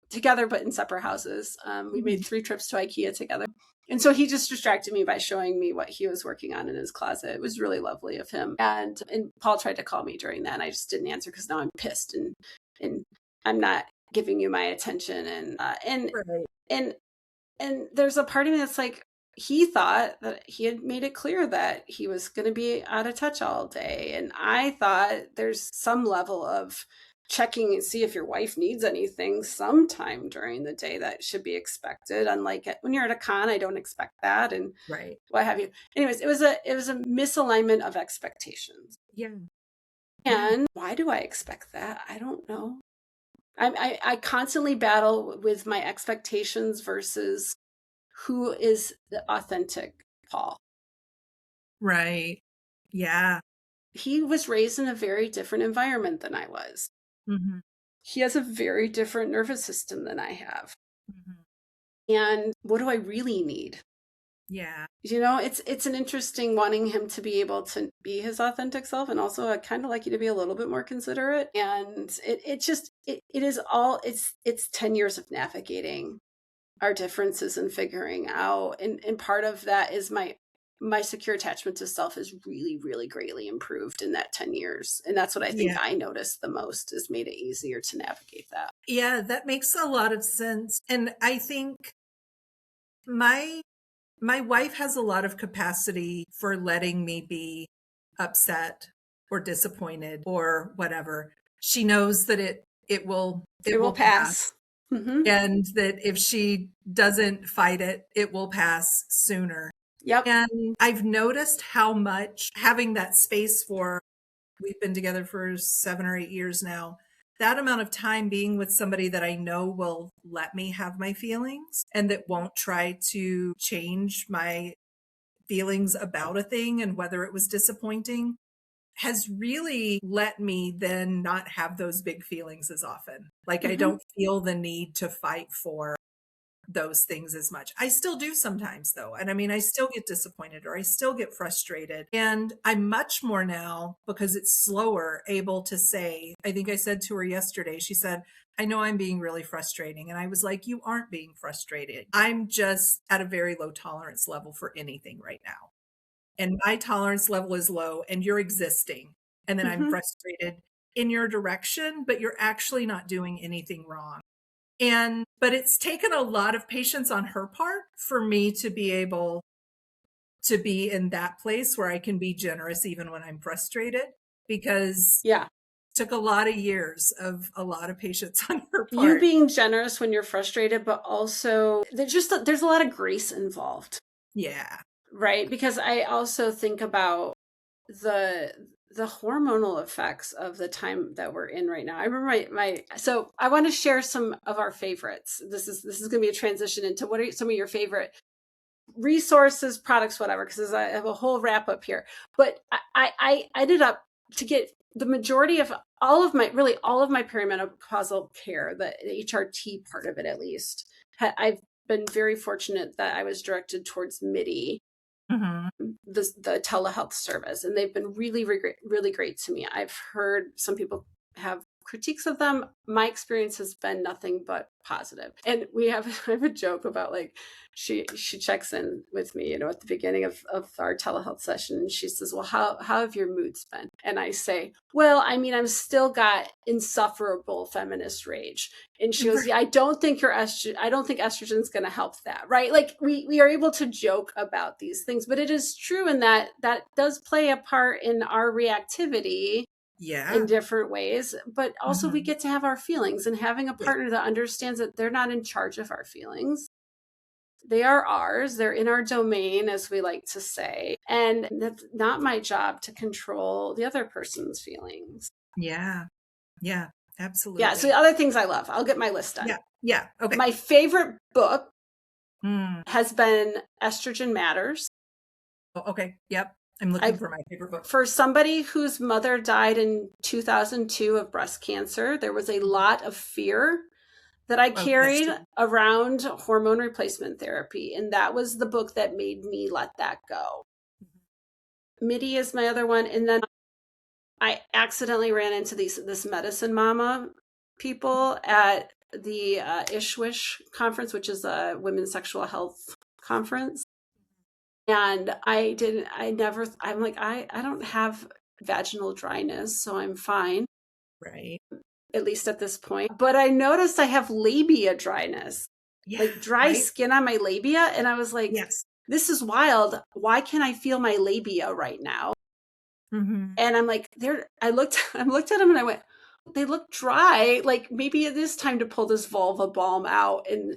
but in separate houses. We made 3 trips to IKEA together. And so he just distracted me by showing me what he was working on in his closet. It was really lovely of him. And Paul tried to call me during that, and I just didn't answer because now I'm pissed and I'm not giving you my attention. And there's a part of me that's like, he thought that he had made it clear that he was going to be out of touch all day. And I thought there's some level of checking and see if your wife needs anything sometime during the day that should be expected. Unlike when you're at a con, I don't expect that. And right. What have you. Anyways, it was a misalignment of expectations. Yeah. And why do I expect that? I don't know. I constantly battle with my expectations versus who is the authentic Paul. Right. Yeah. He was raised in a very different environment than I was. Mm-hmm. He has a very different nervous system than I have. Mm-hmm. And what do I really need? Yeah. It's an interesting wanting him to be able to be his authentic self. And also I kind of like you to be a little bit more considerate. And it's 10 years of navigating our differences and figuring out. And part of that is my secure attachment to self is really, really greatly improved in that 10 years. And that's what I think I noticed the most, is made it easier to navigate that. Yeah, that makes a lot of sense. And I think my wife has a lot of capacity for letting me be upset or disappointed or whatever. She knows that it will pass. Mm-hmm. And that if she doesn't fight it, it will pass sooner. Yep. And I've noticed how much having that space for, we've been together for 7 or 8 years now, that amount of time being with somebody that I know will let me have my feelings and that won't try to change my feelings about a thing and whether it was disappointing, has really let me then not have those big feelings as often. Like, mm-hmm. I don't feel the need to fight for those things as much. I still do sometimes though. And I mean, I still get disappointed or I still get frustrated. And I'm much more now, because it's slower, able to say, I think I said to her yesterday, she said, I know I'm being really frustrating. And I was like, you aren't being frustrated. I'm just at a very low tolerance level for anything right now. And my tolerance level is low and you're existing. And then mm-hmm. I'm frustrated in your direction, but you're actually not doing anything wrong. But it's taken a lot of patience on her part for me to be able to be in that place where I can be generous even when I'm frustrated, because it took a lot of years of a lot of patience on her part. You being generous when you're frustrated, but also there's a lot of grace involved. Yeah. Right. Because I also think about the hormonal effects of the time that we're in right now. I remember so I want to share some of our favorites. This is going to be a transition into what are some of your favorite resources, products, whatever, because I have a whole wrap up here. But I ended up to get the majority of all of my perimenopausal care, the HRT part of it at least. I've been very fortunate that I was directed towards MIDI. Mm-hmm. The telehealth service, and they've been really, really great to me. I've heard some people have critiques of them. My experience has been nothing but positive. And I have a joke about, like, she checks in with me, at the beginning of our telehealth session, and she says, well, how have your moods been? And I say, well, I mean, I'm still got insufferable feminist rage. And she goes, yeah, I don't think estrogen's going to help that. Right. Like, we are able to joke about these things, but it is true in that does play a part in our reactivity. Yeah. In different ways, but also we get to have our feelings, and having a partner that understands that they're not in charge of our feelings They are ours. They're in our domain, as we like to say. And that's not my job to control the other person's feelings. Yeah. Yeah, absolutely. Yeah. So the other things I love, I'll get my list done. Yeah. Yeah. Okay. My favorite book has been Estrogen Matters. Oh, okay. Yep. I'm looking for my favorite book. For somebody whose mother died in 2002 of breast cancer, there was a lot of fear that I carried around hormone replacement therapy. And that was the book that made me let that go. MIDI is my other one. And then I accidentally ran into this medicine mama people at the Ishwish conference, which is a women's sexual health conference. And I'm like, I don't have vaginal dryness, so I'm fine. Right. At least at this point. But I noticed I have labia dryness, like dry skin on my labia. And I was like, this is wild. Why can't I feel my labia right now? And I'm like, I looked at them and I went, they look dry. Like maybe it is time to pull this vulva balm out and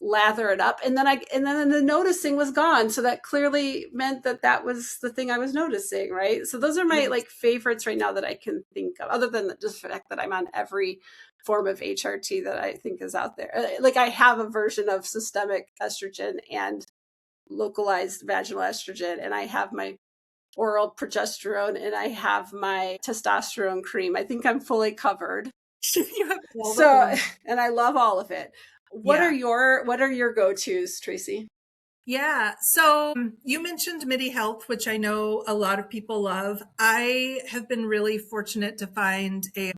lather it up. And then the noticing was gone. So that clearly meant that was the thing I was noticing. Right. So those are my like favorites right now that I can think of, other than just the fact that I'm on every form of HRT that I think is out there. Like I have a version of systemic estrogen and localized vaginal estrogen, and I have my oral progesterone, and I have my testosterone cream. I think I'm fully covered. And I love all of it. What are your go-tos, Traci? Yeah. So you mentioned MIDI Health, which I know a lot of people love. I have been really fortunate to find a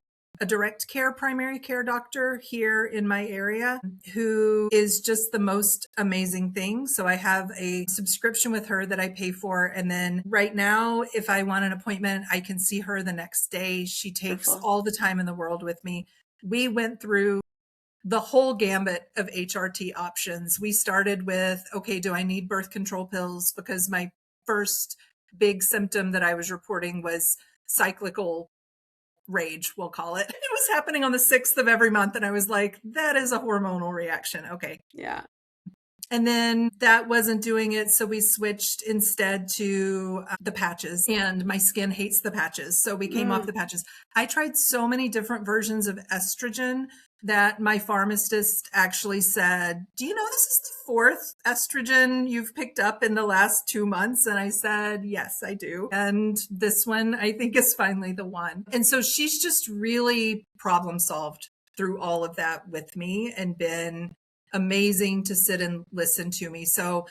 direct care primary care doctor here in my area who is just the most amazing thing. So I have a subscription with her that I pay for. And then right now, if I want an appointment, I can see her the next day. She takes all the time in the world with me. We went through the whole gambit of HRT options. We started with, okay, do I need birth control pills? Because my first big symptom that I was reporting was cyclical rage, we'll call it. It was happening on the 6th of every month. And I was like, that is a hormonal reaction. Okay. Yeah. And then that wasn't doing it. So we switched instead to the patches, and my skin hates the patches. So we came off the patches. I tried so many different versions of estrogen that my pharmacist actually said, do you know this is the 4th estrogen you've picked up in the last 2 months? And I said, yes, I do. And this one I think is finally the one. And so she's just really problem solved through all of that with me and been amazing to sit and listen to me. So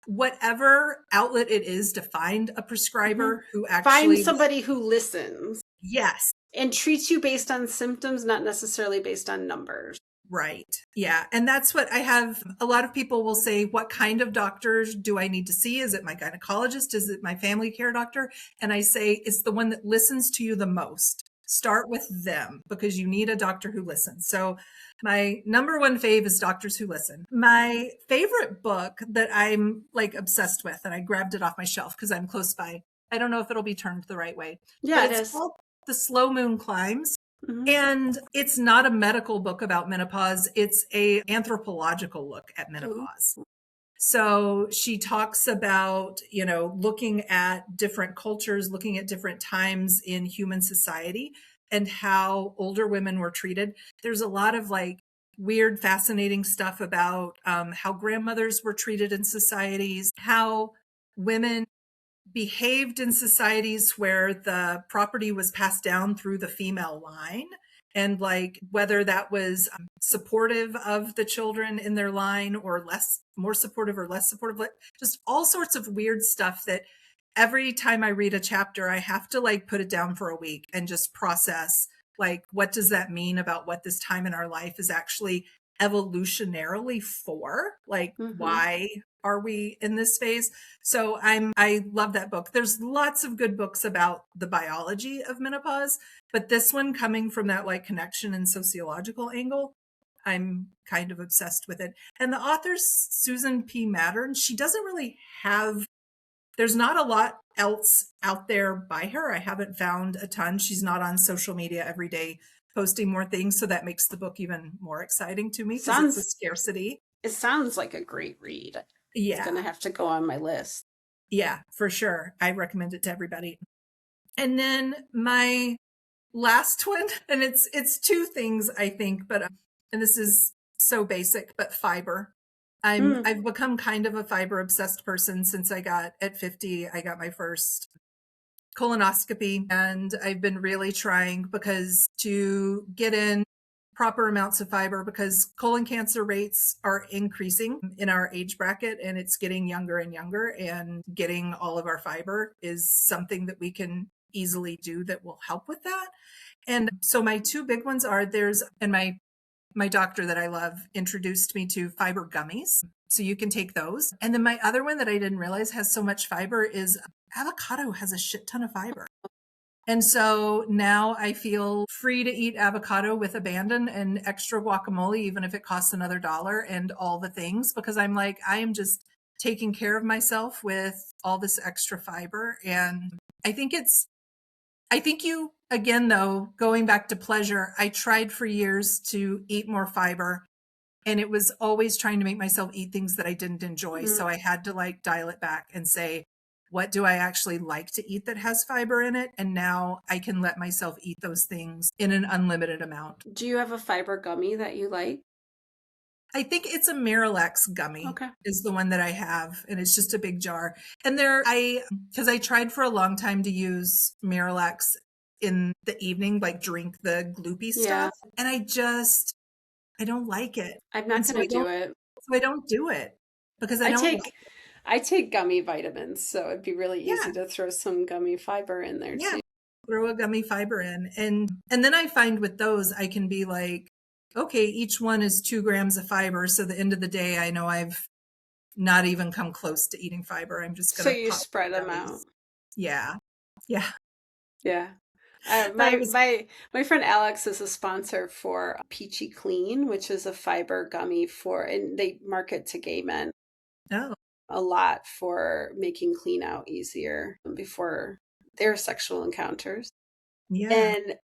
whatever outlet it is to find a prescriber who actually find somebody who listens. Yes. And treats you based on symptoms, not necessarily based on numbers. Right. Yeah. And that's what I have. A lot of people will say, what kind of doctors do I need to see? Is it my gynecologist? Is it my family care doctor? And I say, it's the one that listens to you the most. Start with them because you need a doctor who listens. So my number one fave is Doctors Who Listen. My favorite book that I'm like obsessed with, and I grabbed it off my shelf because I'm close by. I don't know if it'll be turned the right way. Yeah, but it's called The Slow Moon Climbs. And it's not a medical book about menopause. It's a anthropological look at menopause. So she talks about, looking at different cultures, looking at different times in human society and how older women were treated. There's a lot of like weird, fascinating stuff about how grandmothers were treated in societies, how women behaved in societies where the property was passed down through the female line, and like whether that was supportive of the children in their line or more supportive or less supportive, just all sorts of weird stuff that every time I read a chapter, I have to like put it down for a week and just process, like, what does that mean about what this time in our life is actually evolutionarily for? Like, why are we in this phase? So I love that book. There's lots of good books about the biology of menopause, but this one coming from that like connection and sociological angle, I'm kind of obsessed with it. And the author's Susan P. Mattern. She doesn't really have, there's not a lot else out there by her. I haven't found a ton. She's not on social media every day posting more things. So that makes the book even more exciting to me because it's a scarcity. It sounds like a great read. It's going to have to go on my list. Yeah, for sure. I recommend it to everybody. And then my last one, and it's two things, I think, but and this is so basic, but fiber. I've become kind of a fiber obsessed person since at 50, I got my first colonoscopy, and I've been really trying because to get in proper amounts of fiber, because colon cancer rates are increasing in our age bracket and it's getting younger and younger, and getting all of our fiber is something that we can easily do that will help with that. And so my two big ones are my doctor that I love introduced me to fiber gummies. So you can take those. And then my other one that I didn't realize has so much fiber is avocado has a shit ton of fiber. And so now I feel free to eat avocado with abandon and extra guacamole, even if it costs another $1 and all the things, because I'm like, I am just taking care of myself with all this extra fiber. And I think you, again, though, going back to pleasure, I tried for years to eat more fiber, and it was always trying to make myself eat things that I didn't enjoy. So I had to like dial it back and say, what do I actually like to eat that has fiber in it? And now I can let myself eat those things in an unlimited amount. Do you have a fiber gummy that you like? I think it's a Miralax gummy is the one that I have, and it's just a big jar. And because I tried for a long time to use Miralax in the evening, like drink the gloopy stuff, and I don't like it. I'm not going to do it. So I don't do it because I take gummy vitamins, so it'd be really easy to throw some gummy fiber in there too. Throw a gummy fiber in. And then I find with those, I can be like, okay, each one is 2 grams of fiber. So the end of the day, I know I've not even come close to eating fiber. I'm just going to. So you spread them out. Yeah. My friend Alex is a sponsor for Peachy Clean, which is a fiber gummy and they market to gay men a lot for making clean out easier before their sexual encounters. Yeah. And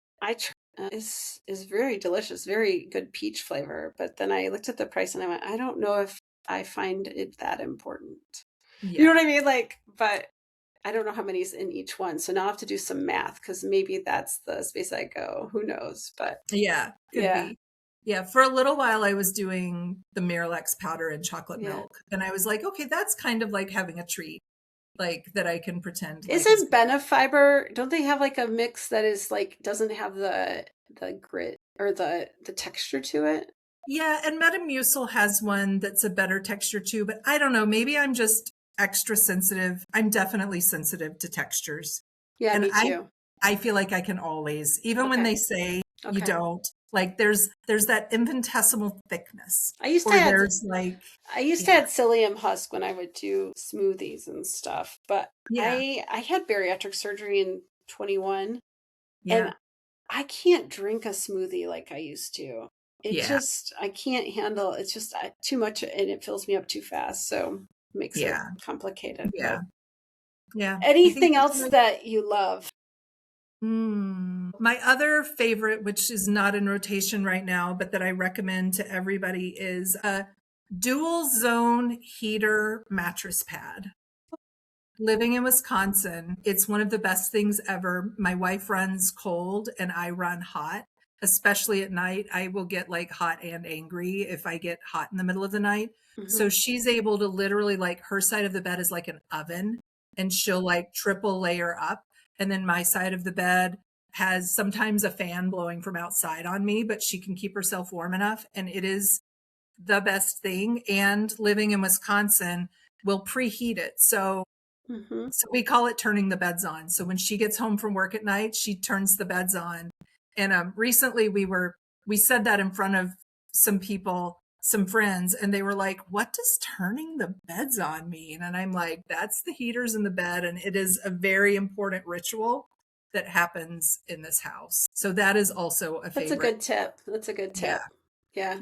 is very delicious, very good peach flavor. But then I looked at the price and I went, I don't know if I find it that important. Yeah. You know what I mean? Like, but I don't know how many's in each one. So now I have to do some math because maybe that's the space I go. Who knows? But could be. Yeah, for a little while I was doing the Miralax powder and chocolate milk. And I was like, okay, that's kind of like having a treat, like that I can pretend. Isn't Benefiber, don't they have like a mix that is like, doesn't have the grit or the texture to it? Yeah, and Metamucil has one that's a better texture too, but I don't know, maybe I'm just extra sensitive. I'm definitely sensitive to textures. Yeah, and me too. I feel like I can always, even when they say you don't, like there's that infinitesimal thickness. I used to add psyllium husk when I would do smoothies and stuff, but I had bariatric surgery in 21 and I can't drink a smoothie like I used to. I can't handle, it's just too much and it fills me up too fast. So it makes it complicated. Yeah. Yeah. Anything else that you love? My other favorite, which is not in rotation right now, but that I recommend to everybody, is a dual zone heater mattress pad. Living in Wisconsin, it's one of the best things ever. My wife runs cold and I run hot, especially at night. I will get like hot and angry if I get hot in the middle of the night. Mm-hmm. So she's able to literally, like, her side of the bed is like an oven and she'll like triple layer up. And then my side of the bed has sometimes a fan blowing from outside on me, but she can keep herself warm enough. And it is the best thing. And living in Wisconsin will preheat it. So we call it turning the beds on. So when she gets home from work at night, she turns the beds on. And recently we said that in front of some people, some friends, and they were like, what does turning the beds on mean? And I'm like, that's the heaters in the bed. And it is a very important ritual that happens in this house. So that is also a favorite. That's a good tip. Yeah.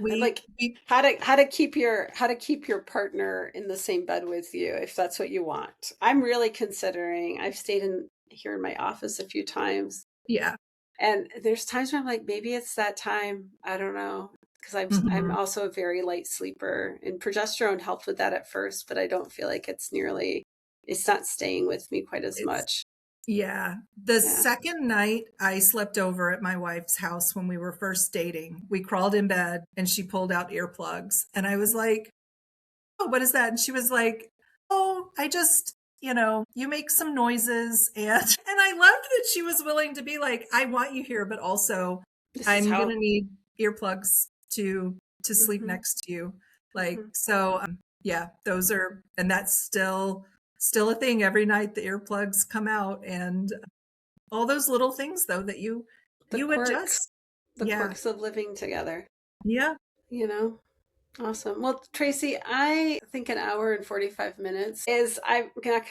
How to keep your partner in the same bed with you if that's what you want. I'm really considering, I've stayed here in my office a few times. Yeah. And there's times where I'm like, maybe it's that time. I don't know. because I'm Mhm. also a very light sleeper, and progesterone helped with that at first, but I don't feel like it's not staying with me quite as It's much. Yeah. The Yeah. second night I slept over at my wife's house when we were first dating, we crawled in bed and she pulled out earplugs. And I was like, "Oh, what is that?" And she was like, "Oh, I just, you make some noises." And and I loved that she was willing to be like, "I want you here, but also This is I'm going how. to need earplugs to sleep Mhm, next to you." Like, mhm. so yeah, those are, and that's still a thing. Every night the earplugs come out, and all those little things though that The you quirks, adjust. the Yeah. quirks of living together, Yeah. you know? Awesome. Well, Traci, I think an hour and 45 minutes is, I'm gonna,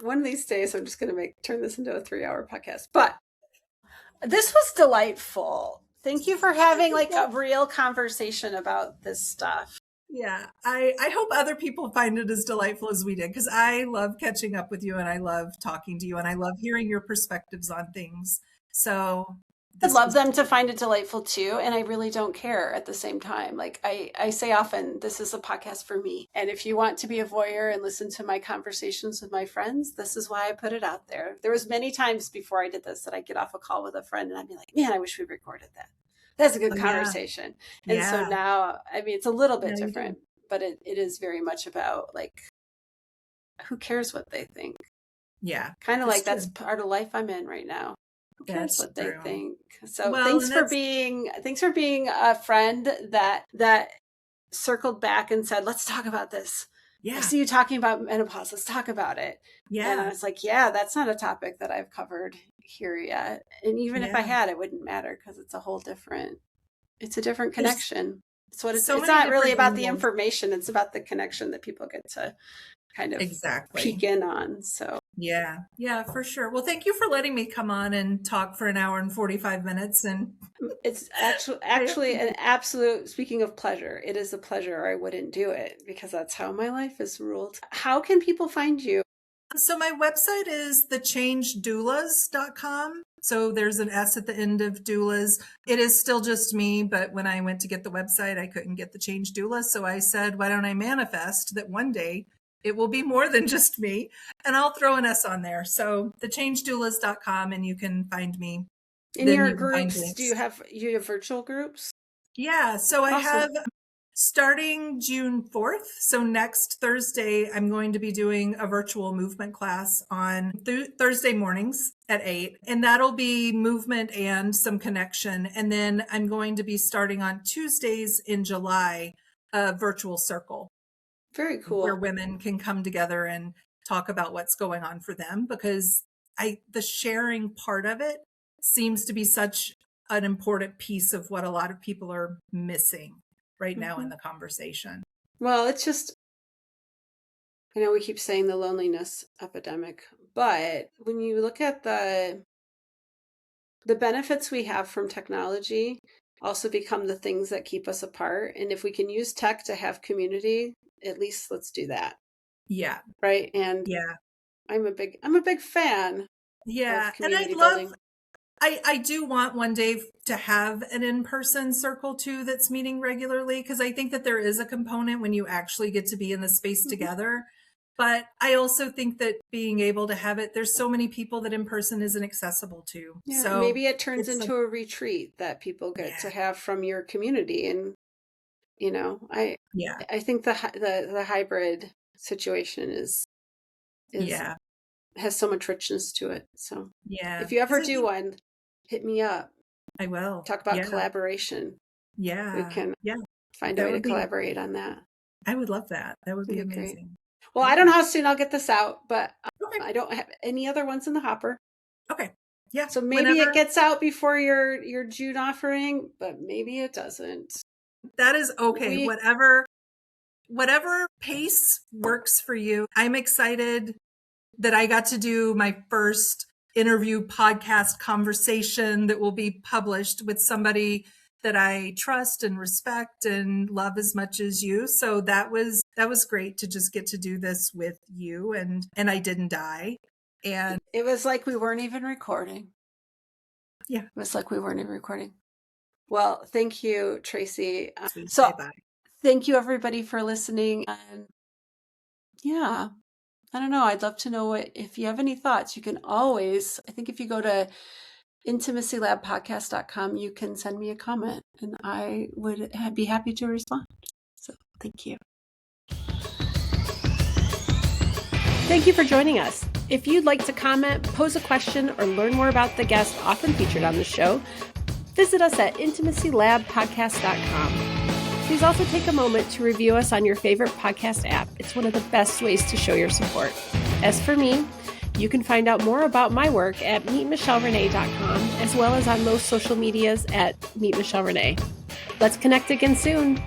one of these days, I'm just gonna turn this into a 3-hour podcast. But this was delightful. Thank you for having like a real conversation about this stuff. Yeah, I hope other people find it as delightful as we did, because I love catching up with you and I love talking to you and I love hearing your perspectives on things. So I'd this love was, them to find it delightful too, and I really don't care at the same time. Like I say often, this is a podcast for me. And if you want to be a voyeur and listen to my conversations with my friends, this is why I put it out there. There was many times before I did this that I'd get off a call with a friend and I'd be like, man, I wish we recorded that. That's a good oh yeah, conversation. And so yeah, now, I mean, it's a little bit now you do. different, but it is very much about like, who cares what they think? Yeah, Kind of it's like that's true. part of life I'm in right now. Who cares That's what they true. think? So Well, and that's, thanks for being a friend that circled back and said, let's talk about this. I yeah, see you talking about menopause. Let's talk about it. And I yeah, was like, yeah, that's not a topic that I've covered here yet. And even if I yeah. had, it wouldn't matter because it's a different There's connection. It's what so it's many not really different about the angles. information. It's about the connection that people get to kind of peek Exactly. in on. So Yeah, yeah, for sure. Well, thank you for letting me come on and talk for an hour and 45 minutes. And it's I actually an appreciate. absolute, speaking of pleasure, it is a pleasure, or I wouldn't do it because that's how my life is ruled. How can people find you? So my website is thechangedoulas.com. So there's an S at the end of doulas. It is still just me, but when I went to get the website, I couldn't get the Change Doula. So I said, why don't I manifest that one day it will be more than just me? And I'll throw an S on there. So thechangedoulas.com, and you can find me. In Then your you can find groups, links. you have virtual groups? Yeah, so I Awesome. have starting June 4th. So next Thursday, I'm going to be doing a virtual movement class on Thursday mornings at 8. And that'll be movement and some connection. And then I'm going to be starting on Tuesdays in July, a virtual circle Very where cool. women can come together and talk about what's going on for them, because the sharing part of it seems to be such an important piece of what a lot of people are missing right now in Hmm. the conversation. Well, it's just, I know we keep saying the loneliness epidemic, but when you look at the benefits we have from technology also become the things that keep us apart. And if we can use tech to have community, at least let's do that. Yeah. Right. And Yeah. I'm a big fan Yeah. of And community building. I do want one day to have an in-person circle too that's meeting regularly, because I think that there is a component when you actually get to be in the space Mhm. together. But I also think that being able to have it, there's so many people that in person isn't accessible to. Yeah. And So maybe it turns it's like, into a retreat that people get yeah, to have from your community. And, you know, yeah, I think the hybrid situation is yeah, has so much richness to it. So yeah. if you ever Because I do think one, hit me up. I will. Talk about Yeah, collaboration. We yeah, can yeah. find a That way to would be, collaborate on that. I would love that. That would It'd be be great. amazing. Well, I don't Yeah. know how soon I'll get this out, but Okay. I don't have any other ones in the hopper. Okay. Yeah. So maybe it Whenever. gets out before your June offering, but maybe it doesn't. That is okay. We Whatever pace works for you. I'm excited that I got to do my first interview podcast conversation that will be published with somebody that I trust and respect and love as much as you. So that was great to just get to do this with you, and I didn't die. And it was like we weren't even recording. yeah, It was like we weren't even recording. Well, thank you, Traci. Say So bye. thank you, everybody, for listening. And yeah, I don't know. I'd love to know if you have any thoughts. You can always, I think if you go to intimacylabpodcast.com, you can send me a comment and I would be happy to respond. So thank you. Thank you for joining us. If you'd like to comment, pose a question, or learn more about the guests often featured on the show, visit us at intimacylabpodcast.com. Please also take a moment to review us on your favorite podcast app. It's one of the best ways to show your support. As for me, you can find out more about my work at meetmichellerenee.com, as well as on most social medias at meetmichellerenee. Let's connect again soon.